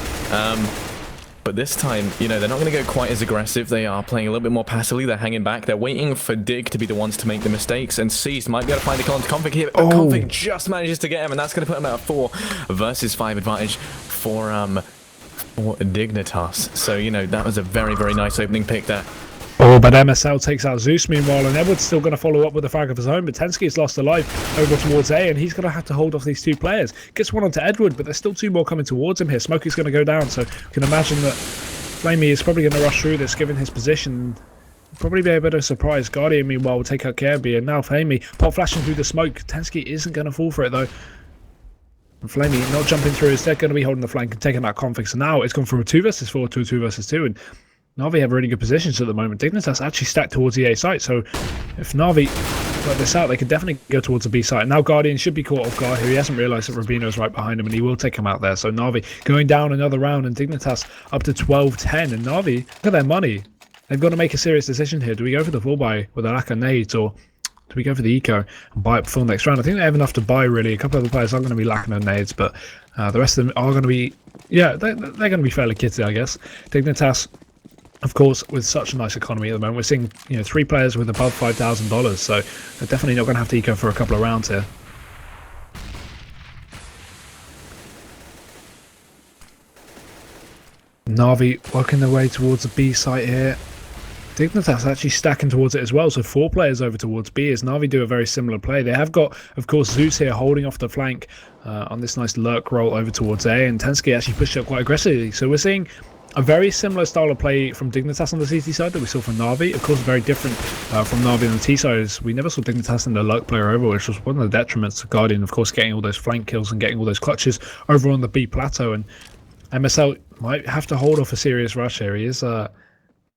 But this time, you know, they're not going to go quite as aggressive. They are playing a little bit more passively. They're hanging back. They're waiting for Dig to be the ones to make the mistakes. And Seized might be able to find a kill onto Config here. But Config just manages to get him, and that's going to put him at a 4 versus 5 advantage for Dignitas. So, you know, that was a very, very nice opening pick there. Oh, but MSL takes out Zeus meanwhile, and Edward's still going to follow up with a frag of his own, but Tensky is lost alive over towards A, and he's going to have to hold off these two players. Gets one onto Edward, but there's still two more coming towards him here. Smokey's going to go down, so you can imagine that Flamey is probably going to rush through this, given his position. Probably be a bit of a surprise. Guardian, meanwhile, will take out Kirby, and now Flamey pop flashing through the smoke. Tensky isn't going to fall for it, though. And Flamey not jumping through, instead going to be holding the flank and taking that Config. So now it's gone from a 2 versus 4 to a 2 versus 2, and Na'Vi have really good positions at the moment. Dignitas actually stacked towards the A site, so if Na'Vi let this out, they could definitely go towards the B site. And now Guardian should be caught off guard here. He hasn't realised that Rubino's right behind him, and he will take him out there. So Na'Vi going down another round, and Dignitas up to 12-10. And Na'Vi, look at their money. They've got to make a serious decision here. Do we go for the full buy with a lack of nades, or do we go for the eco and buy it before next round? I think they have enough to buy, really. A couple of the players are going to be lacking of nades, but the rest of them are going to be, yeah, they're going to be fairly kitted, I guess. Dignitas, of course, with such a nice economy at the moment, we're seeing, you know, 3 players with above $5,000, so they're definitely not going to have to eco for a couple of rounds here. Na'Vi working their way towards the B site here. Dignitas actually stacking towards it as well, so 4 players over towards B as Na'Vi do a very similar play. They have got, of course, Zeus here holding off the flank on this nice lurk roll over towards A, and Tensky actually pushed up quite aggressively, so we're seeing a very similar style of play from Dignitas on the CT side that we saw from Na'Vi. Of course, very different from Na'Vi on the T side. We never saw Dignitas in the lurk player over, which was one of the detriments of Guardian, of course, getting all those flank kills and getting all those clutches over on the B plateau. And MSL might have to hold off a serious rush here. He is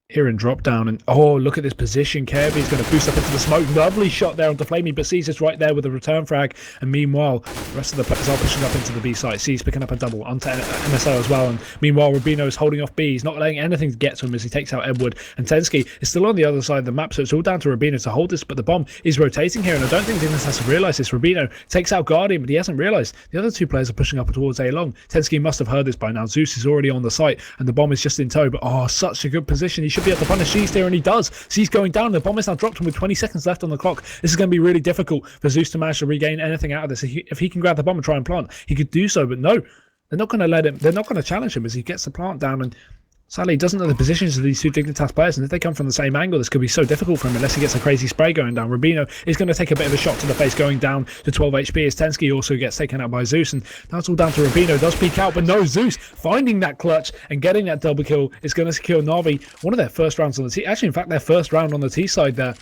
here in drop down, and oh, look at this position. Kirby's going to boost up into the smoke. Lovely shot there onto Flamey, but C's is right there with a return frag, and meanwhile the rest of the players are pushing up into the B site. C's picking up a double onto MSL as well, and meanwhile Rubino is holding off B. He's not letting anything get to him as he takes out Edward, and Tensky is still on the other side of the map, so it's all down to Rubino to hold this, but the bomb is rotating here, and I don't think Dignitas has realised this. Rubino takes out Guardian, but he hasn't realised the other 2 players are pushing up towards A long. Tensky must have heard this by now. Zeus is already on the site, and the bomb is just in tow, but oh, such a good position. He's should be able to punish C's there, and he does. C's going down. The bomb is now dropped, and with 20 seconds left on the clock, this is going to be really difficult for Zeus to manage to regain anything out of this. If he can grab the bomb and try and plant, he could do so, but no. They're not going to let him. They're not going to challenge him as he gets the plant down, and sadly, he doesn't know the positions of these two Dignitas players, and if they come from the same angle, this could be so difficult for him unless he gets a crazy spray going down. Rubino is going to take a bit of a shot to the face, going down to 12 HP as Tensky also gets taken out by Zeus, and now it's all down to Rubino. Does peek out, but no, Zeus finding that clutch and getting that double kill is going to secure Na'Vi one of their first rounds on the T. Actually, in fact, their first round on the T side there.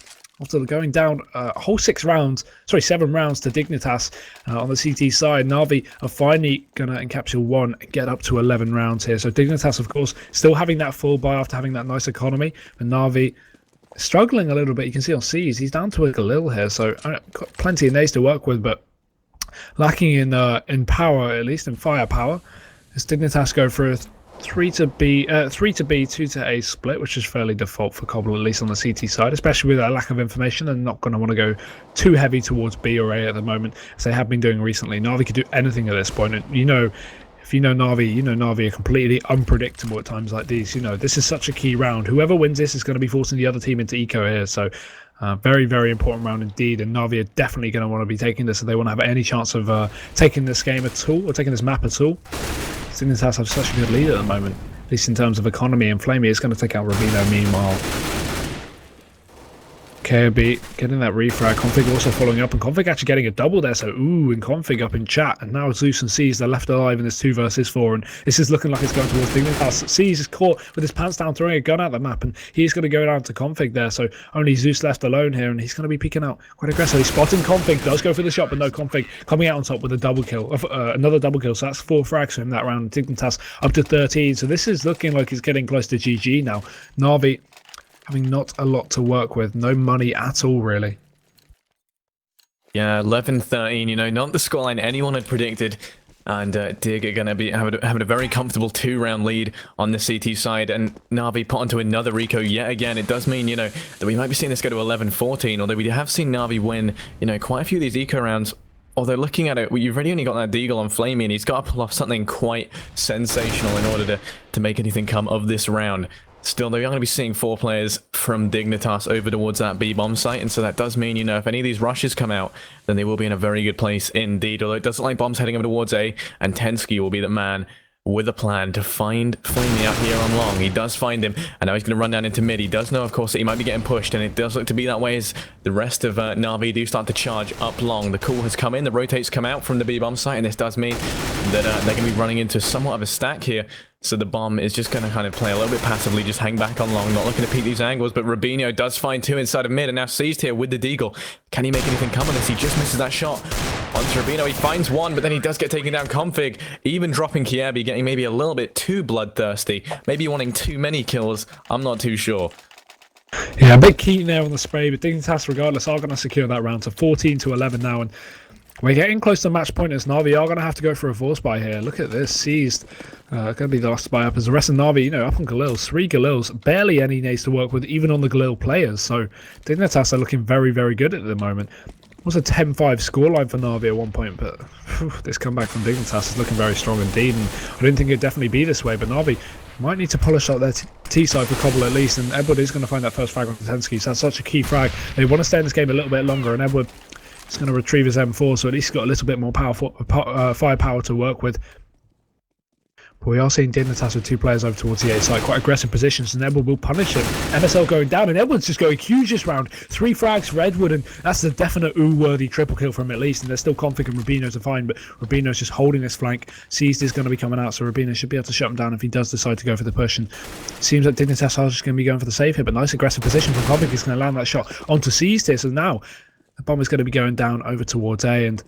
After going down a whole 7 rounds to Dignitas on the CT side, Na'Vi are finally going to encapsule 1 and get up to 11 rounds here. So Dignitas, of course, still having that full buy after having that nice economy. But Na'Vi struggling a little bit. You can see on C's, he's down to a Galil here. So got plenty of nades to work with, but lacking in power, at least in firepower. As Dignitas go for a 3 to B, 2 to A split, which is fairly default for Cobble, at least on the CT side, especially with a lack of information, and not going to want to go too heavy towards B or A at the moment, as they have been doing recently. Na'Vi could do anything at this point, and if you know Na'Vi, Na'Vi are completely unpredictable at times like these. This is such a key round. Whoever wins this is going to be forcing the other team into eco here, so very, very important round indeed, and Na'Vi are definitely going to want to be taking this if they want to have any chance of taking this game at all, or taking this map at all. Dignitas have such a good lead at the moment, at least in terms of economy, and Flamey is going to take out Rubino meanwhile. KOB getting that refrag, Config also following up, and Config actually getting a double there, so and Config up in chat, and now Zeus and C's, they're left alive in this 2 versus 4, and this is looking like it's going towards Dignitas. C's is caught with his pants down, throwing a gun at the map, and he's going to go down to Config there, so only Zeus left alone here, and he's going to be peeking out quite aggressively. Spotting Config, does go for the shot, but no, Config coming out on top with a double kill, another double kill, so that's 4 frags for him that round. Dignitas up to 13, so this is looking like he's getting close to GG now. Na'Vi having not a lot to work with, no money at all, really. Yeah, 11-13, not the scoreline anyone had predicted. And Dig are going to be having a very comfortable 2-round lead on the CT side, and Na'Vi put onto another eco yet again. It does mean, that we might be seeing this go to 11-14, although we have seen Na'Vi win, quite a few of these eco rounds. Although looking at it, you've really only got that Deagle on Flamey, and he's got to pull off something quite sensational in order to make anything come of this round. Still, they are going to be seeing 4 players from Dignitas over towards that B-bomb site, and so that does mean, if any of these rushes come out, then they will be in a very good place indeed. Although it does look like bombs heading over towards A, and Tensky will be the man with a plan to find Flamey out here on long. He does find him, and now he's going to run down into mid. He does know, of course, that he might be getting pushed, and it does look to be that way as the rest of Na'Vi do start to charge up long. The call has come in, the rotates come out from the B-bomb site, and this does mean that they're going to be running into somewhat of a stack here. So the bomb is just going to kind of play a little bit passively, just hang back on long, not looking to peek these angles, but Rubino does find 2 inside of mid, and now seized here with the Deagle. Can he make anything come on this? He just misses that shot. Onto Rubino, he finds 1, but then he does get taken down. Config, even dropping Kiebi, getting maybe a little bit too bloodthirsty, maybe wanting too many kills, I'm not too sure. Yeah, a bit keen there on the spray, but Dignitas regardless are going to secure that round to 14-11 now, and we're getting close to match point as Na'Vi are going to have to go for a force buy here. Look at this, seized. Going to be the last buy up as the rest of Na'Vi, up on Galils. 3 Galils, barely any nades to work with, even on the Galil players. So Dignitas are looking very, very good at the moment. It was a 10-5 scoreline for Na'Vi at one point, but this comeback from Dignitas is looking very strong indeed. And I didn't think it'd definitely be this way, but Na'Vi might need to polish up their T side for Cobble at least. And Edward is going to find that first frag on Tensky, so that's such a key frag. They want to stay in this game a little bit longer, and Edward is going to retrieve his M4, so at least he's got a little bit more firepower to work with. But we are seeing Dignitas with 2 players over towards the A side, quite aggressive positions, and Edward will punish him. MSL going down, and Edward's just going huge this round. 3 frags for Edward, and that's a definite ooh-worthy triple kill from him at least, and there's still Config and Rubino to find, but Rubino's just holding this flank. Seized is going to be coming out, so Rubino should be able to shut him down if he does decide to go for the push, and seems like Dignitas are just going to be going for the save here, but nice aggressive position from Config. He's going to land that shot onto Seized here, so now the bomb is going to be going down over towards A, and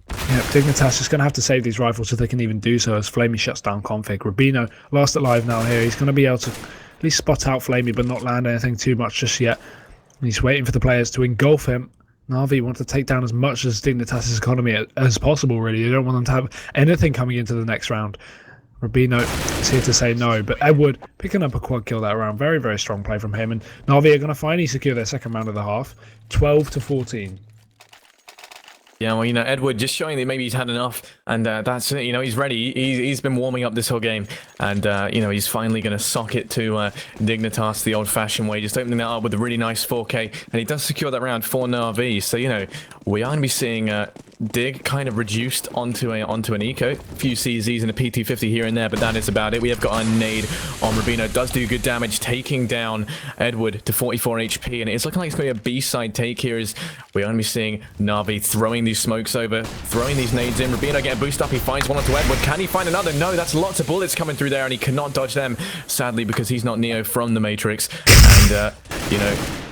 yeah, Dignitas is going to have to save these rifles if they can even do so as Flamey shuts down Config. Rubino last alive now here. He's going to be able to at least spot out Flamey but not land anything too much just yet. And he's waiting for the players to engulf him. Na'Vi want to take down as much as Dignitas' economy as possible, really. They don't want them to have anything coming into the next round. Rubino is here to say no, but Edward picking up a quad kill that round. Very, very strong play from him, and Na'Vi are going to finally secure their second round of the half, 12-14. Yeah, well, Edward just showing that maybe he's had enough, and that's it. He's ready. He's been warming up this whole game, and he's finally going to sock it to Dignitas the old-fashioned way, just opening that up with a really nice 4K, and he does secure that round for Na'Vi. So we are going to be seeing Dig kind of reduced onto an eco, a few CZs and a PT50 here and there, but that is about it. We have got a nade on Rubino. Does do good damage, taking down Edward to 44 HP, and it's looking like it's going to be a B-side take here. As we are going to be seeing Na'Vi throwing these smokes over, throwing these nades in. Rubino get a boost up. He finds one onto Edward. Can he find another? No, that's lots of bullets coming through there, and he cannot dodge them, sadly, because he's not Neo from the Matrix. And,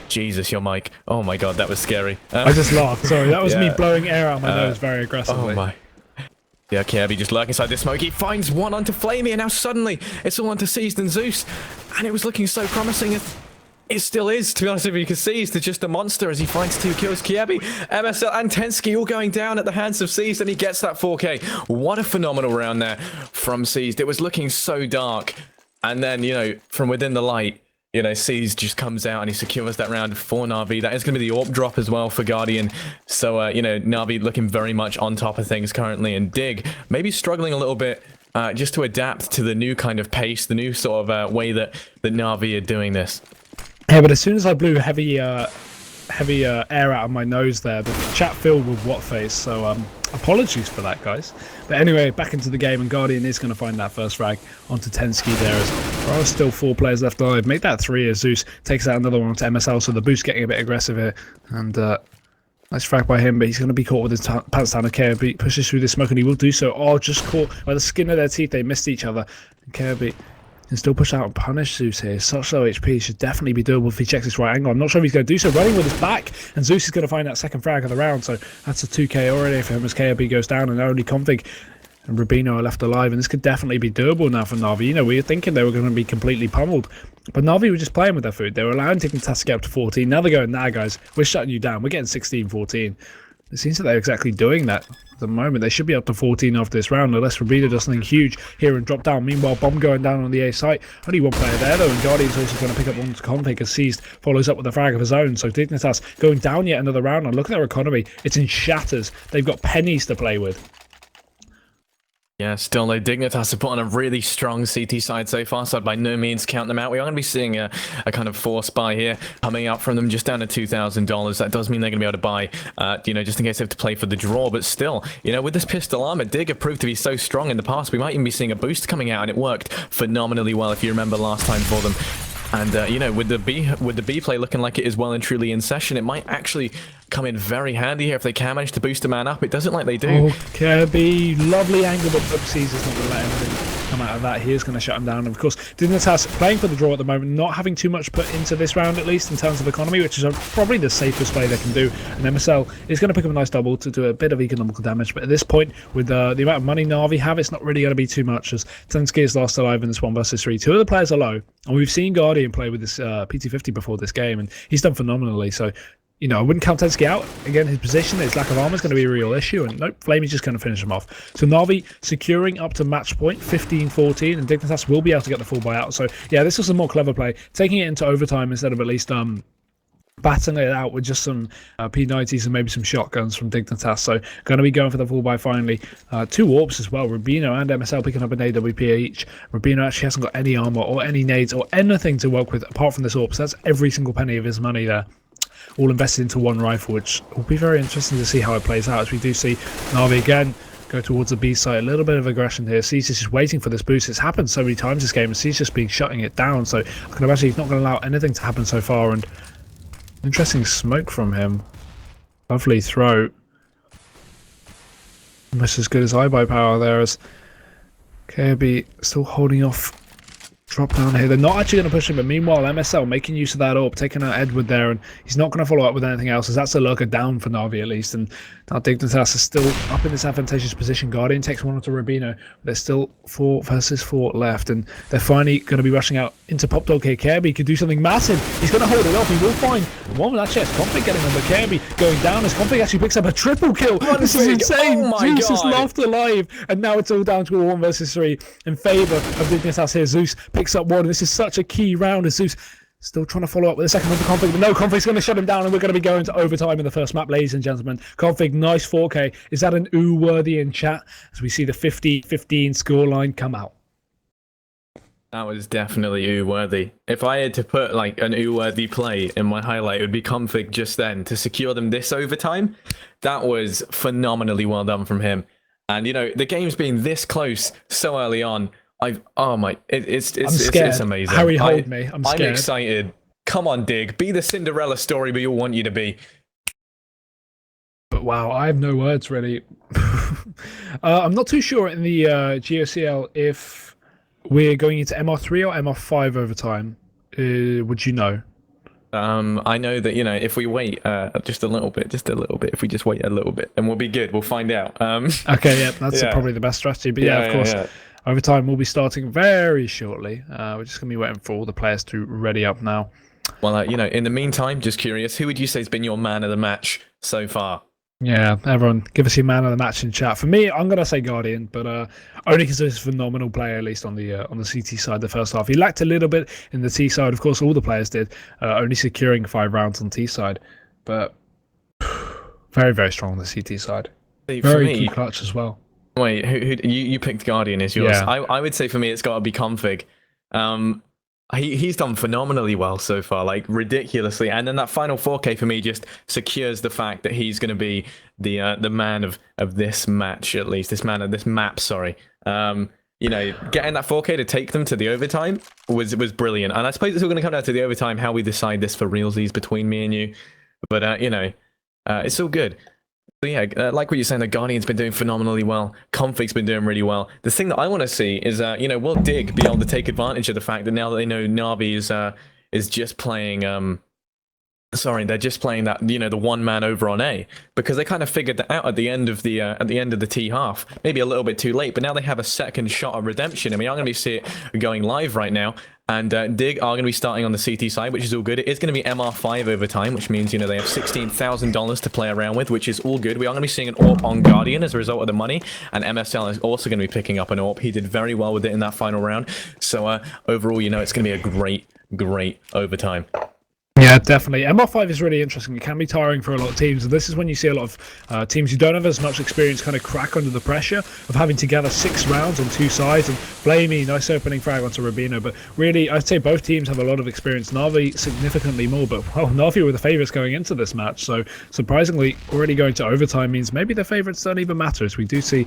Jesus, your mic. Oh my god, that was scary. I just laughed. Sorry, that was me blowing air out my nose very aggressively. Oh my. Yeah, Kirby just lurking inside this smoke. He finds one onto Flamey, and now suddenly it's all onto Seized and Zeus. And it was looking so promising. It still is, to be honest with you, because Seized is just a monster as he finds 2 kills. Kiabi, MSL, and Tensky all going down at the hands of Seized, and he gets that 4K. What a phenomenal round there from Seized. It was looking so dark. And then, from within the light, Seized just comes out and he secures that round for Na'Vi. That is going to be the AWP drop as well for Guardian. So, Na'Vi looking very much on top of things currently. And Dig maybe struggling a little bit just to adapt to the new kind of pace, the new sort of way that Na'Vi are doing this. Yeah, but as soon as I blew heavy air out of my nose there, the chat filled with what face, so apologies for that, guys. But anyway, back into the game, and Guardian is going to find that first frag onto Tensky there, as there are still 4 players left alive. Make that 3 as Zeus takes out another one onto MSL, so the boost getting a bit aggressive here, and nice frag by him, but he's going to be caught with his pants down. Kirby pushes through the smoke, and he will do so. Oh, just caught by the skin of their teeth. They missed each other, and Kirby can still push out and punish Zeus here. Such low HP, should definitely be doable if he checks his right angle. I'm not sure if he's going to do so. Running with his back, and Zeus is going to find that second frag of the round, so that's a 2K already for him as KRB goes down, and only Config and Rubino are left alive, and this could definitely be doable now for Na'Vi. We were thinking they were going to be completely pummeled, but Na'Vi were just playing with their food. They were allowing Dignitas to get up to 14. Now they're going, nah guys, we're shutting you down. We're getting 16, 14. It seems that they're exactly doing that at the moment. They should be up to 14 after this round, unless Rubino does something huge here and drop down. Meanwhile, Bomb going down on the A site. Only one player there, though, and Guardian's also going to pick up one to Config as Seized follows up with a frag of his own. So Dignitas going down yet another round, and look at their economy. It's in shatters. They've got pennies to play with. Yeah, still though, Dignitas have put on a really strong CT side so far, so I'd by no means count them out. We are going to be seeing a kind of force buy here coming up from them, just down to $2,000. That does mean they're going to be able to buy, just in case they have to play for the draw. But still, with this pistol armor, Dig have proved to be so strong in the past. We might even be seeing a boost coming out, and it worked phenomenally well, if you remember last time for them. And with the B play looking like it is well and truly in session, it might actually come in very handy here if they can manage to boost a man up. It doesn't like they do. Oh, Kirby, lovely angle, but Oopsies is not going to let anything come out of that. He is going to shut him down. And of course, Dignitas playing for the draw at the moment, not having too much put into this round, at least in terms of economy, which is probably the safest play they can do. And MSL is going to pick up a nice double to do a bit of economical damage. But at this point, with the amount of money Na'Vi have, it's not really going to be too much, as Tensky is last alive in this 1 versus 3. 2 of the players are low, and we've seen Guardian play with this PT50 before this game, and he's done phenomenally. So, I wouldn't count Tensky out. Again, his position, his lack of armor is going to be a real issue, and nope, Flamey's just going to finish him off. So Na'Vi securing up to match point, 15-14, and Dignitas will be able to get the full buyout. So yeah, this was a more clever play, taking it into overtime instead of at least battling it out with just some P90s and maybe some shotguns from Dignitas. So going to be going for the full buy finally. 2 AWPs as well. Rubino and MSL picking up an AWP each. Rubino actually hasn't got any armor or any nades or anything to work with apart from this AWP. So that's every single penny of his money there, all invested into one rifle, which will be very interesting to see how it plays out, as we do see Na'Vi again go towards the B site. A little bit of aggression here. C's just waiting for this boost. It's happened so many times this game, and C's just been shutting it down. So I can imagine he's not going to allow anything to happen so far. And interesting smoke from him. Lovely throw. Almost as good as iBuy power there, as KRB still holding off. Drop down here. They're not actually going to push him, but meanwhile MSL making use of that AWP, taking out Edward there, and he's not going to follow up with anything else, as that's a lurker down for Na'Vi at least. And now Dignitas is still up in this advantageous position. Guardian takes one onto Rubino, but there's still 4 versus 4 left, and they're finally going to be rushing out into Pop Dog here. Kirby could do something massive. He's going to hold it off. He will find one with that chest. Config getting on, but Kirby going down as Config actually picks up a triple kill. This is insane. Oh my Zeus God. is left alive, and now it's all down to a 1 versus 3 in favour of Dignitas here. Zeus picks up one. This is such a key round as Zeus Still trying to follow up with a second one for Config, but no, Config's going to shut him down, and we're going to be going to overtime in the first map, ladies and gentlemen. Config, nice 4K. Is that an ooh-worthy in chat as we see the 50-15 scoreline come out? That was definitely ooh-worthy. If I had to put like an ooh-worthy play in my highlight, it would be Config just then to secure them this overtime. That was phenomenally well done from him. And, you know, the game's been this close so early on. It's amazing. Harry, hold me. I'm scared. I'm excited. Come on, Dig. Be the Cinderella story we all want you to be. But wow, I have no words really. I'm not too sure in the GOCL if we're going into MR3 or MR5 overtime. Would you know? I know that, you know, if we wait just a little bit, if we just wait a little bit, and we'll be good. We'll find out. Okay, yeah, that's probably the best strategy. But yeah, of course. Yeah. Overtime will be starting very shortly. We're just going to be waiting for all the players to ready up now. Well, you know, in the meantime, just curious, who would you say has been your man of the match so far? Yeah, everyone, give us your man of the match in chat. For me, I'm going to say Guardian, but only because he's a phenomenal player, at least on the CT side the first half. He lacked a little bit in the T side. Of course, all the players did, only securing 5 rounds on T side. But very, very strong on the CT side. Very key clutch as well. Wait, who you picked Guardian as yours? Yeah. I would say for me it's got to be Config. He's done phenomenally well so far, like ridiculously, and then that final 4K for me just secures the fact that he's going to be the man of this match, at least this map. Sorry, you know, getting that 4K to take them to the overtime was brilliant, and I suppose it's all going to come down to the overtime how we decide this for realsies between me and you, but you know, it's all good. But yeah, like what you're saying, the Guardian's been doing phenomenally well. Config's been doing really well. The thing that I want to see is, you know, will Dig be able to take advantage of the fact that now that they know Na'Vi is just playing, they're just playing that, you know, the one man over on A, because they kind of figured that out at the end of the T half, maybe a little bit too late, but now they have a second shot of redemption. I mean, I'm going to see it going live right now. And Dig are going to be starting on the CT side, which is all good. It is going to be MR5 overtime, which means, you know, they have $16,000 to play around with, which is all good. We are going to be seeing an AWP on Guardian as a result of the money, and MSL is also going to be picking up an AWP. He did very well with it in that final round. So overall, you know, it's going to be a great overtime. Yeah, definitely. MR5 is really interesting. It can be tiring for a lot of teams, and this is when you see a lot of teams who don't have as much experience kind of crack under the pressure of having to gather 6 rounds on 2 sides. And Blamey, nice opening frag onto Rubino, but really, I'd say both teams have a lot of experience. Na'Vi significantly more, but well, Na'Vi were the favourites going into this match, so surprisingly, already going to overtime means maybe the favourites don't even matter, as we do see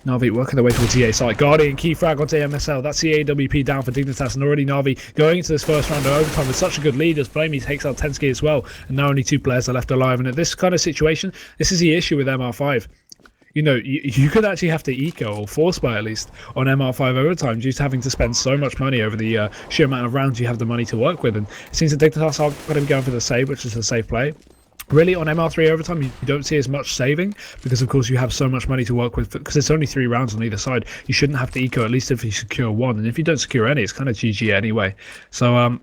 Na'Vi working their way towards the A side. Guardian key frag onto MSL. That's the AWP down for Dignitas, and already Na'Vi going into this first round of overtime with such a good lead as Blamey takes out Tensky as well, and now only 2 players are left alive. And at this kind of situation, this is the issue with MR5. You know, you could actually have to eco or force buy at least on MR5 overtime due to having to spend so much money over the sheer amount of rounds you have the money to work with. And it seems that Dignitas are going to be going for the save, which is a safe play. Really, on MR3 overtime, you don't see as much saving because, of course, you have so much money to work with. Because it's only 3 rounds on either side, you shouldn't have to eco, at least if you secure 1. And if you don't secure any, it's kind of GG anyway. So,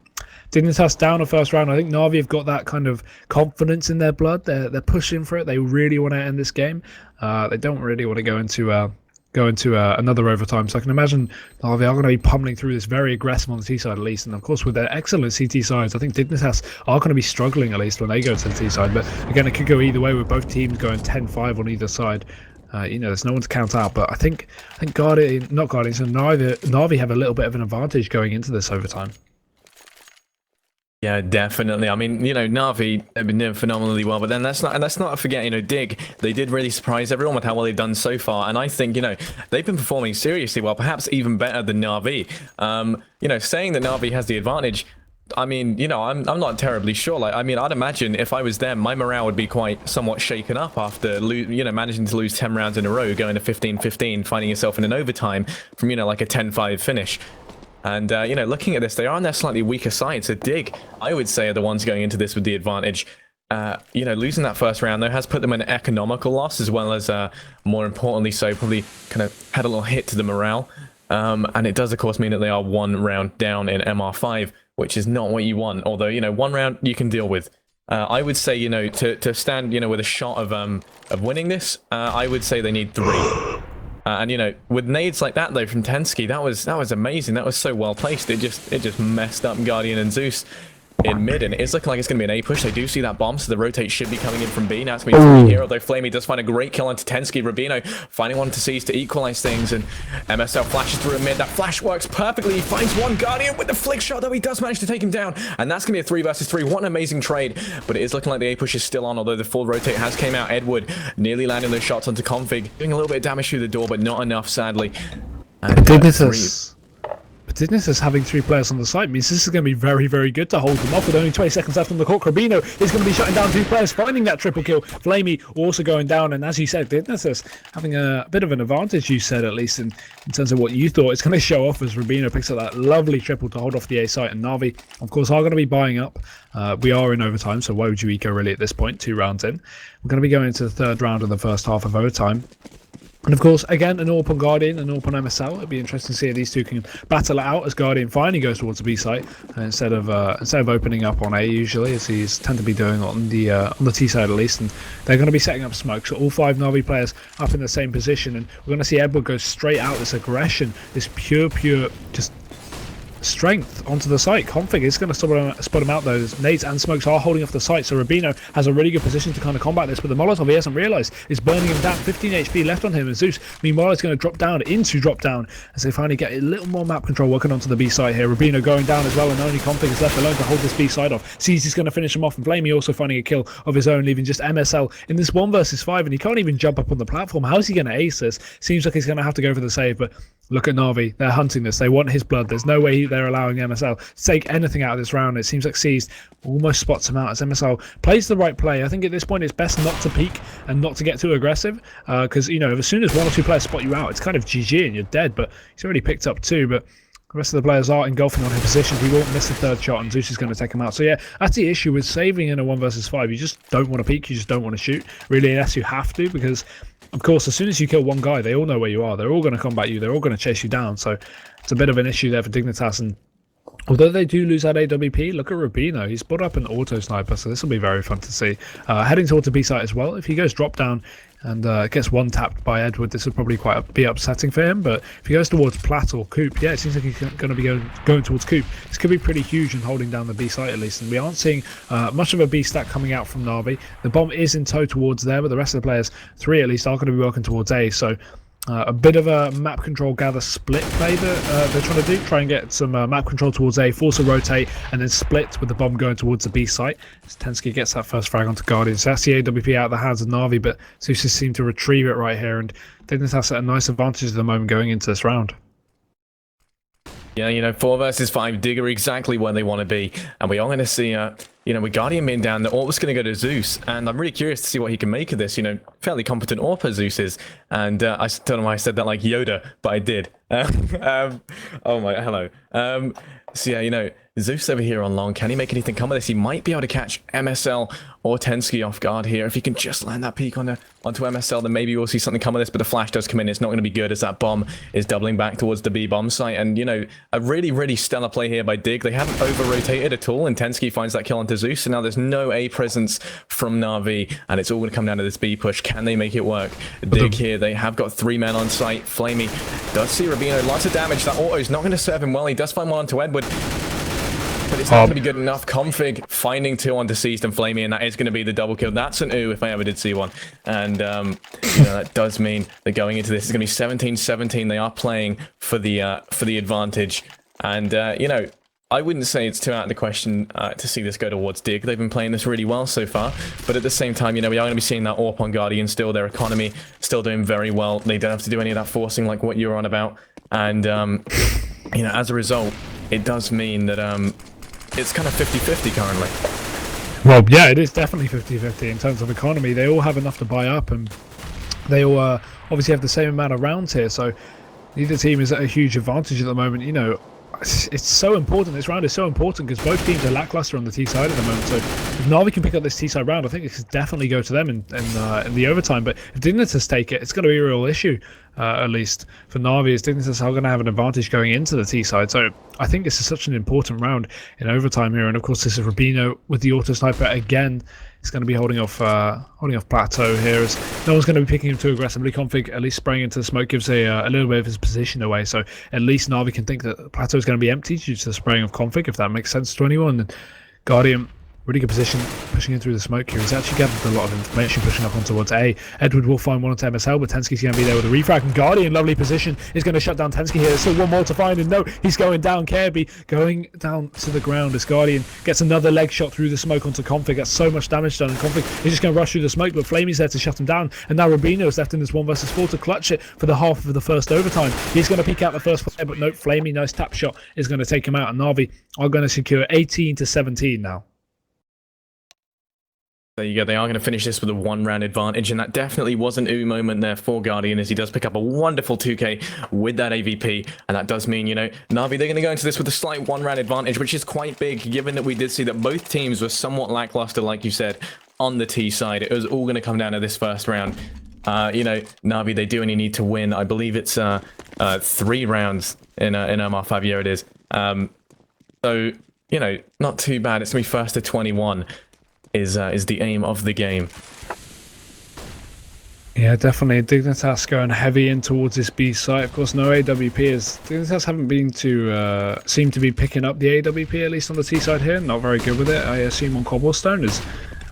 Dignitas down a first round. I think Na'Vi have got that kind of confidence in their blood. They're pushing for it. They really want to end this game. They don't really want to go into another overtime. So I can imagine Na'Vi are going to be pummeling through this very aggressive on the T side at least. And of course, with their excellent CT sides, I think Dignitas are going to be struggling at least when they go to the T side. But again, it could go either way with both teams going 10-5 on either side. You know, there's no one to count out. But I think Na'Vi have a little bit of an advantage going into this overtime. Yeah, definitely. I mean, you know, Na'Vi have been doing phenomenally well, but then let's not forget, you know, Dig, they did really surprise everyone with how well they've done so far, and I think, you know, they've been performing seriously well, perhaps even better than Na'Vi. You know, saying that Na'Vi has the advantage, I mean, you know, I'm not terribly sure. Like, I mean, I'd imagine if I was them, my morale would be quite somewhat shaken up after, you know, managing to lose 10 rounds in a row, going to 15-15, finding yourself in an overtime from, you know, like a 10-5 finish. And, you know, looking at this, they are on their slightly weaker side. So Dig, I would say, are the ones going into this with the advantage. You know, losing that first round, though, has put them in an economical loss, as well as, more importantly so, probably kind of had a little hit to the morale. And it does, of course, mean that they are 1 round down in MR5, which is not what you want. Although, you know, 1 round you can deal with. I would say, you know, to stand, you know, with a shot of winning this, I would say they need 3. And you know, with nades like that though from Tensky, that was amazing. That was so well placed. It just messed up Guardian and Zeus in mid, and it's looking like it's going to be an A push. They do see that bomb, so the rotate should be coming in from B. Now it's going to be 3 here, although Flamey does find a great kill onto Tensky. Rubino finding one to seize to equalize things, and MSL flashes through a mid. That flash works perfectly. He finds one Guardian with the flick shot, though he does manage to take him down, and that's going to be a 3 versus 3. What an amazing trade, but it is looking like the A push is still on, although the full rotate has came out. Edward nearly landing those shots onto Config, doing a little bit of damage through the door, but not enough, sadly. And Dignitas having 3 players on the site means this is going to be very, very good to hold them off with only 20 seconds left on the clock. Rubino is going to be shutting down 2 players, finding that triple kill. Flamey also going down, and as you said, Dignitas having a bit of an advantage, you said, at least in terms of what you thought. It's going to show off as Rubino picks up that lovely triple to hold off the A site, and Na'Vi, of course, are going to be buying up. We are in overtime, so why would you eco really at this point, 2 rounds in. We're going to be going into the 3rd round of the first half of overtime. And of course, again, an AWP on Guardian and an AWP on MSL. It'll be interesting to see if these two can battle it out as Guardian finally goes towards the B site instead of opening up on A usually, as he's tend to be doing on the T side at least. And they're going to be setting up smoke, so all 5 Na'Vi players up in the same position, and we're going to see Edward go straight out, this aggression, this pure just strength onto the site. Config is going to spot him out. Those nades and smokes are holding off the site, so Rubino has a really good position to kind of combat this, but the Molotov, he hasn't realised, is burning him down. 15 HP left on him, and Zeus meanwhile is going to drop down as they finally get a little more map control working onto the B site here. Rubino going down as well, and only Config is left alone to hold this B side off. Sees he's going to finish him off, and Flamey also finding a kill of his own, leaving just MSL in this 1 versus 5, and he can't even jump up on the platform. How is he going to ace this? Seems like he's going to have to go for the save, but look at Na'Vi, they're hunting this, they want his blood. There's no way they're allowing MSL to take anything out of this round. It seems like Seized almost spots him out as MSL plays the right play. I think at this point it's best not to peek and not to get too aggressive, because you know, as soon as 1 or 2 players spot you out, it's kind of GG and you're dead. But he's already picked up 2, but the rest of the players are engulfing on his position. He won't miss the 3rd shot, and Zeus is going to take him out. So yeah, that's the issue with saving in a 1 versus 5. You just don't want to peek, you just don't want to shoot, really, unless you have to, because of course, as soon as you kill 1 guy, they all know where you are. They're all going to combat you. They're all going to chase you down. So it's a bit of an issue there for Dignitas. And although they do lose that AWP, look at Rubino. He's put up an auto sniper, so this will be very fun to see. Heading towards the B site as well. If he goes drop down and gets 1 tapped by Edward, this would probably be upsetting for him. But if he goes towards Plat or Coop, yeah, it seems like he's going to be going towards Coop. This could be pretty huge in holding down the B site at least. And we aren't seeing much of a B stack coming out from Na'Vi. The bomb is in tow towards there, but the rest of the players, 3 at least, are going to be working towards A. So a bit of a map control gather split play that they're trying to do. Try and get some map control towards A, force a rotate, and then split with the bomb going towards the B site. As Tensky gets that first frag onto Guardian. So that's the AWP out of the hands of Na'Vi, but Zeus just seemed to retrieve it right here, and Dignitas at a nice advantage at the moment going into this round. Yeah, you know, 4 versus 5, Dig are exactly where they want to be. And we are going to see, you know, with Guardian being down, the AWP was going to go to Zeus. And I'm really curious to see what he can make of this. You know, fairly competent AWP Zeus is. And I don't know why I said that like Yoda, but I did. Oh my, hello. So yeah, you know, Zeus over here on long. Can he make anything come of this? He might be able to catch MSL or Tensky off guard here. If he can just land that peek onto MSL, then maybe we'll see something come of this. But the flash does come in. It's not going to be good as that bomb is doubling back towards the B bomb site. And, you know, a really, really stellar play here by Dig. They haven't over-rotated at all. And Tensky finds that kill onto Zeus. And now there's no A presence from Na'Vi. And it's all going to come down to this B push. Can they make it work? Dig here. They have got 3 men on site. Flamey does see Rubino. Lots of damage. That auto is not going to serve him well. He does find one onto Edward. But it's not going to be good enough. Config finding 2 on Deceased and Flamey, and that is going to be the double kill. That's an ooh if I ever did see one. And you know, that does mean that going into this is going to be 17-17. They are playing for the advantage. And you know, I wouldn't say it's too out of the question to see this go towards Dig. They've been playing this really well so far. But at the same time, you know, we are going to be seeing that AWP on Guardian still. Their economy still doing very well. They don't have to do any of that forcing like what you're on about. And you know, as a result, it does mean that it's kind of 50-50 currently. Well, yeah, it is definitely 50-50 in terms of economy. They all have enough to buy up, and they all obviously have the same amount of rounds here. So neither team is at a huge advantage at the moment. You know, it's so important. This round is so important because both teams are lackluster on the T side at the moment. So if Na'Vi can pick up this T side round, I think it could definitely go to them in the overtime. But if Dignitas take it, it's going to be a real issue. at least for Na'Vi, as Dignitas are going to have an advantage going into the T side. So I think this is such an important round in overtime here. And of course, this is Rubino with the auto sniper again. He's going to be holding off Plateau here, as no one's going to be picking him too aggressively. Config at least spraying into the smoke gives a little bit of his position away, so at least Na'Vi can think that Plateau is going to be empty due to the spraying of Config, if that makes sense to anyone. And Guardian, really good position, pushing in through the smoke here. He's actually gathered a lot of information, pushing up on towards A. Edward will find one onto MSL, but Tensky's going to be there with a refrag. And Guardian, lovely position, is going to shut down Tensky here. There's still one more to find, and no, he's going down. Kirby going down to the ground as Guardian gets another leg shot through the smoke onto Config. That's so much damage done, and Config is just going to rush through the smoke, but Flamey's there to shut him down. And now Rubino is left in this 1 versus 4 to clutch it for the half of the first overtime. He's going to peek out the first player, but no, Flamey, nice tap shot, is going to take him out, and Na'Vi are going to secure 18-17 now. There you go, they are going to finish this with a 1-round advantage, and that definitely was an ooh moment there for Guardian, as he does pick up a wonderful 2k with that AVP, and that does mean, you know, Na'Vi, they're going to go into this with a slight 1-round advantage, which is quite big, given that we did see that both teams were somewhat lackluster, like you said, on the T side. It was all going to come down to this first round. You know, Na'Vi, they do only need to win, I believe it's 3 rounds in MR5, yeah it is. So, you know, not too bad. It's going to be first to 21. Is the aim of the game. Yeah, definitely. Dignitas going heavy in towards this B site. Of course, no AWP, as Dignitas haven't been to seem to be picking up the AWP, at least on the T side here. Not very good with it, I assume, on Cobblestone, as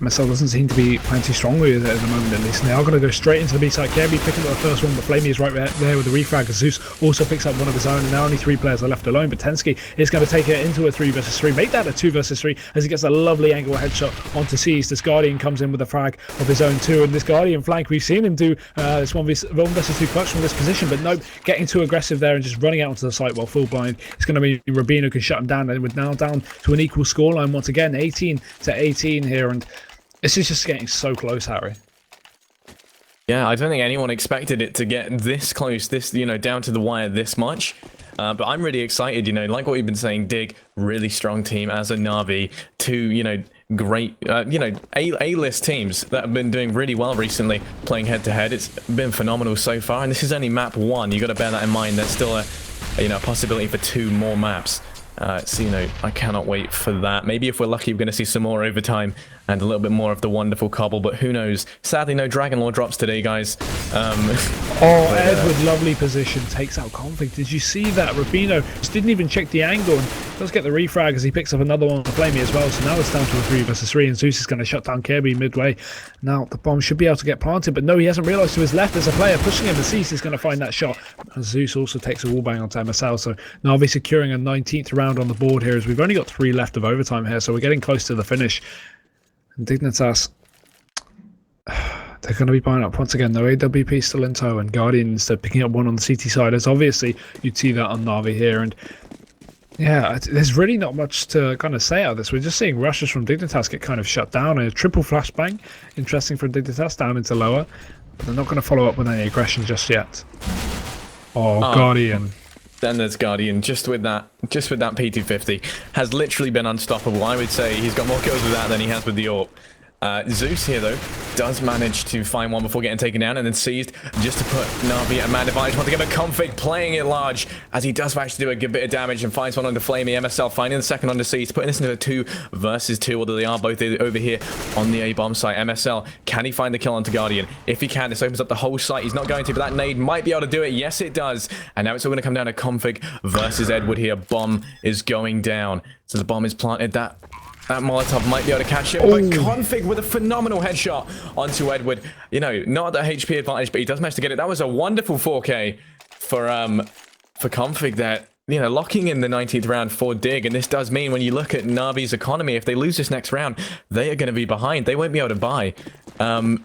MSL doesn't seem to be playing too strongly with it at the moment, at least. And they are going to go straight into the B site. Kirby picking up the first one, but Flamey is right there with the refrag. Zeus also picks up one of his own, and now only 3 players are left alone. But Tensky is going to take it into a 3 versus 3, make that a 2 versus 3, as he gets a lovely angle headshot onto C's. This Guardian comes in with a frag of his own too, and this Guardian flank, we've seen him do this 1 versus 2 clutch from this position, but nope, getting too aggressive there and just running out onto the site while full blind. It's going to be Rubino can shut him down, and we're now down to an equal scoreline once again, 18-18 here, and this is just getting so close, Harry. Yeah, I don't think anyone expected it to get this close, this, you know, down to the wire this much. But I'm really excited, you know, like what you've been saying, Dig, really strong team as a Na'Vi, 2, you know, great, you know, A-list teams that have been doing really well recently, playing head-to-head. It's been phenomenal so far, and this is only map 1. You've got to bear that in mind. There's still a, you know, possibility for 2 more maps. So, you know, I cannot wait for that. Maybe if we're lucky, we're going to see some more overtime and a little bit more of the wonderful cobble, but who knows? Sadly, no Dragon Lore drops today, guys. Edward, lovely position, takes out Config. Did you see that? Rubino just didn't even check the angle and does get the refrag as he picks up another one on Flamey as well. So now it's down to a 3 versus 3, and Zeus is going to shut down Kirby midway. Now the bomb should be able to get planted, but no, he hasn't realised to his left there's a player pushing him. The Cease is going to find that shot. And Zeus also takes a wallbang onto MSL. So Na'Vi securing a 19th round on the board here, as we've only got 3 left of overtime here, so we're getting close to the finish. And Dignitas, they're going to be buying up once again. No AWP still in tow, and Guardian instead picking up one on the CT side, as obviously you'd see that on Na'Vi here. And yeah, there's really not much to kind of say out of this. We're just seeing rushes from Dignitas get kind of shut down, and a triple flashbang, interesting for Dignitas, down into lower, but they're not going to follow up with any aggression just yet. Guardian. Then there's Guardian, just with that P250, has literally been unstoppable. I would say he's got more kills with that than he has with the AWP. Zeus here, though, does manage to find one before getting taken down, and then seized just to put Na'Vi at man advantage. Once again, but Config playing it large, as he does manage to do a good bit of damage and finds one onto Flamey. MSL finding the second onto Seized, putting this into a 2 versus 2, although they are both over here on the A-bomb site. MSL, can he find the kill onto Guardian? If he can, this opens up the whole site. He's not going to, but that nade might be able to do it. Yes, it does. And now it's all going to come down to Config versus Edward here. Bomb is going down. So the bomb is planted. That Molotov might be able to catch it, but Config with a phenomenal headshot onto Edward. You know, not the HP advantage, but he does manage to get it. That was a wonderful 4K for Config there. You know, locking in the 19th round for Dig, and this does mean when you look at Na'Vi's economy, if they lose this next round, they are going to be behind. They won't be able to buy.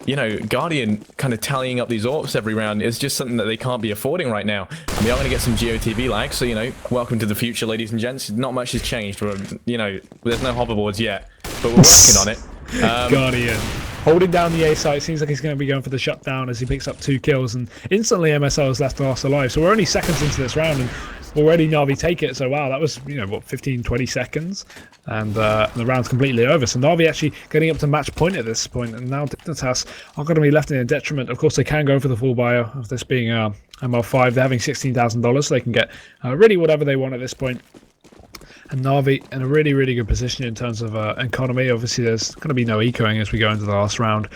You know, Guardian kind of tallying up these AWPs every round is just something that they can't be affording right now. And we are going to get some GOTB lag, so, you know, welcome to the future, ladies and gents. Not much has changed. You know, there's no hoverboards yet, but we're working on it. Guardian holding down the A site. Seems like he's going to be going for the shutdown as he picks up 2 kills, and instantly MSL is left alive. So we're only seconds into this round, and already Na'Vi take it. So wow, that was, you know, what, 15-20 seconds, and the round's completely over. So Na'Vi actually getting up to match point at this point, and now Dignitas are going to be left in a detriment. Of course, they can go for the full bio of this being ML5, they're having $16,000, so they can get really whatever they want at this point. And Na'Vi in a really, really good position in terms of economy. Obviously, there's going to be no ecoing as we go into the last round.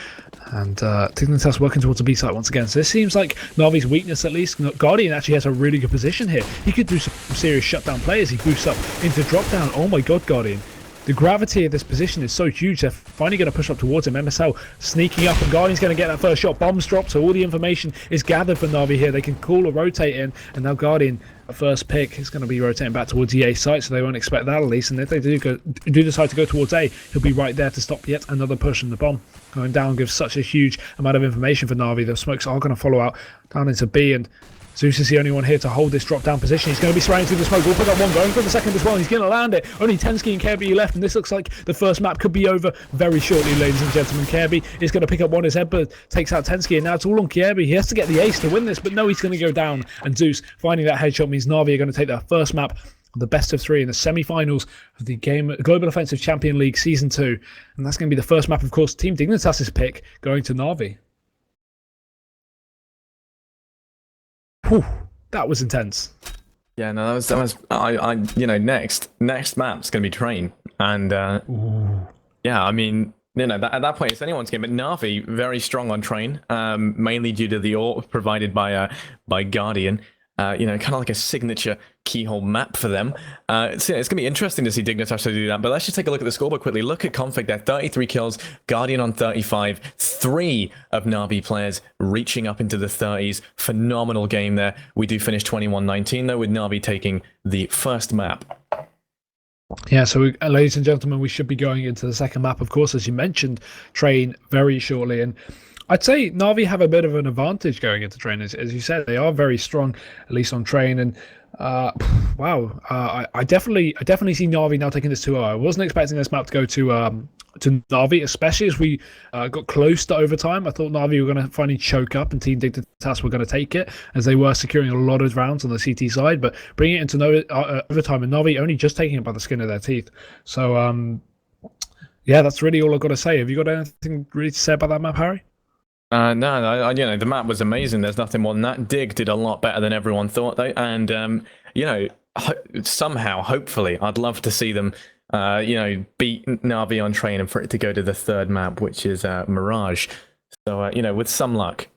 And Dignitas working towards a B site once again. So this seems like Na'Vi's weakness, at least. Guardian actually has a really good position here. He could do some serious shutdown plays. He boosts up into drop down. Oh my god, Guardian. The gravity of this position is so huge, they're finally going to push up towards him. MSL sneaking up, and Guardian's going to get that first shot. Bombs dropped, so all the information is gathered for Na'Vi here. They can call a rotate in, and now Guardian, first pick, is going to be rotating back towards the A site, so they won't expect that at least. And if they do decide to go towards A, he'll be right there to stop yet another push, and the bomb going down gives such a huge amount of information for Na'Vi. The smokes are going to follow out down into B, and Zeus is the only one here to hold this drop down position. He's going to be spraying through the smoke. We'll put that one going for the second as well. He's going to land it. Only Tensky and Kirby left, and this looks like the first map could be over very shortly, ladies and gentlemen. Kirby is going to pick up one his head, but takes out Tensky, and now it's all on Kirby. He has to get the ace to win this, but no, he's going to go down. And Zeus finding that headshot means Na'Vi are going to take their first map, the best of 3 in the semi-finals of the Global Offensive Champion League Season 2. And that's going to be the first map, of course, Team Dignitas' pick going to Na'Vi. Whew. That was intense. Yeah, no, that was you know, next map's gonna be Train, and yeah, I mean, you know, at that point it's anyone's game. But Na'Vi very strong on Train, mainly due to the ore provided by Guardian. You know, kind of like a signature keyhole map for them. So it's going to be interesting to see Dignitas to do that. But let's just take a look at the scoreboard quickly. Look at Config there, 33 kills, Guardian on 35. 3 of Na'Vi players reaching up into the 30s. Phenomenal game there. We do finish 21-19 though, with Na'Vi taking the first map. Yeah, so ladies and gentlemen, we should be going into the second map, of course, as you mentioned, Train, very shortly. And I'd say Na'Vi have a bit of an advantage going into Train. As you said, they are very strong, at least on Train. And wow, I definitely see Na'Vi now taking this 2-0. I wasn't expecting this map to go to Na'Vi, especially as we got close to overtime. I thought Na'Vi were going to finally choke up and Team Dignitas were going to take it, as they were securing a lot of rounds on the CT side. But bringing it into overtime, and Na'Vi only just taking it by the skin of their teeth. So yeah, that's really all I've got to say. Have you got anything really to say about that map, Harry? No, you know, the map was amazing. There's nothing more than that. Dig did a lot better than everyone thought, though. And, you know, somehow, hopefully, I'd love to see them, you know, beat Na'Vi on Train and for it to go to the third map, which is Mirage. So, you know, with some luck.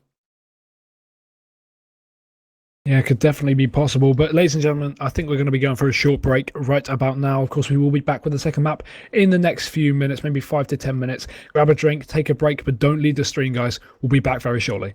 Yeah, it could definitely be possible. But ladies and gentlemen, I think we're going to be going for a short break right about now. Of course, we will be back with the second map in the next few minutes, maybe 5 to 10 minutes. Grab a drink, take a break, but don't leave the stream, guys. We'll be back very shortly.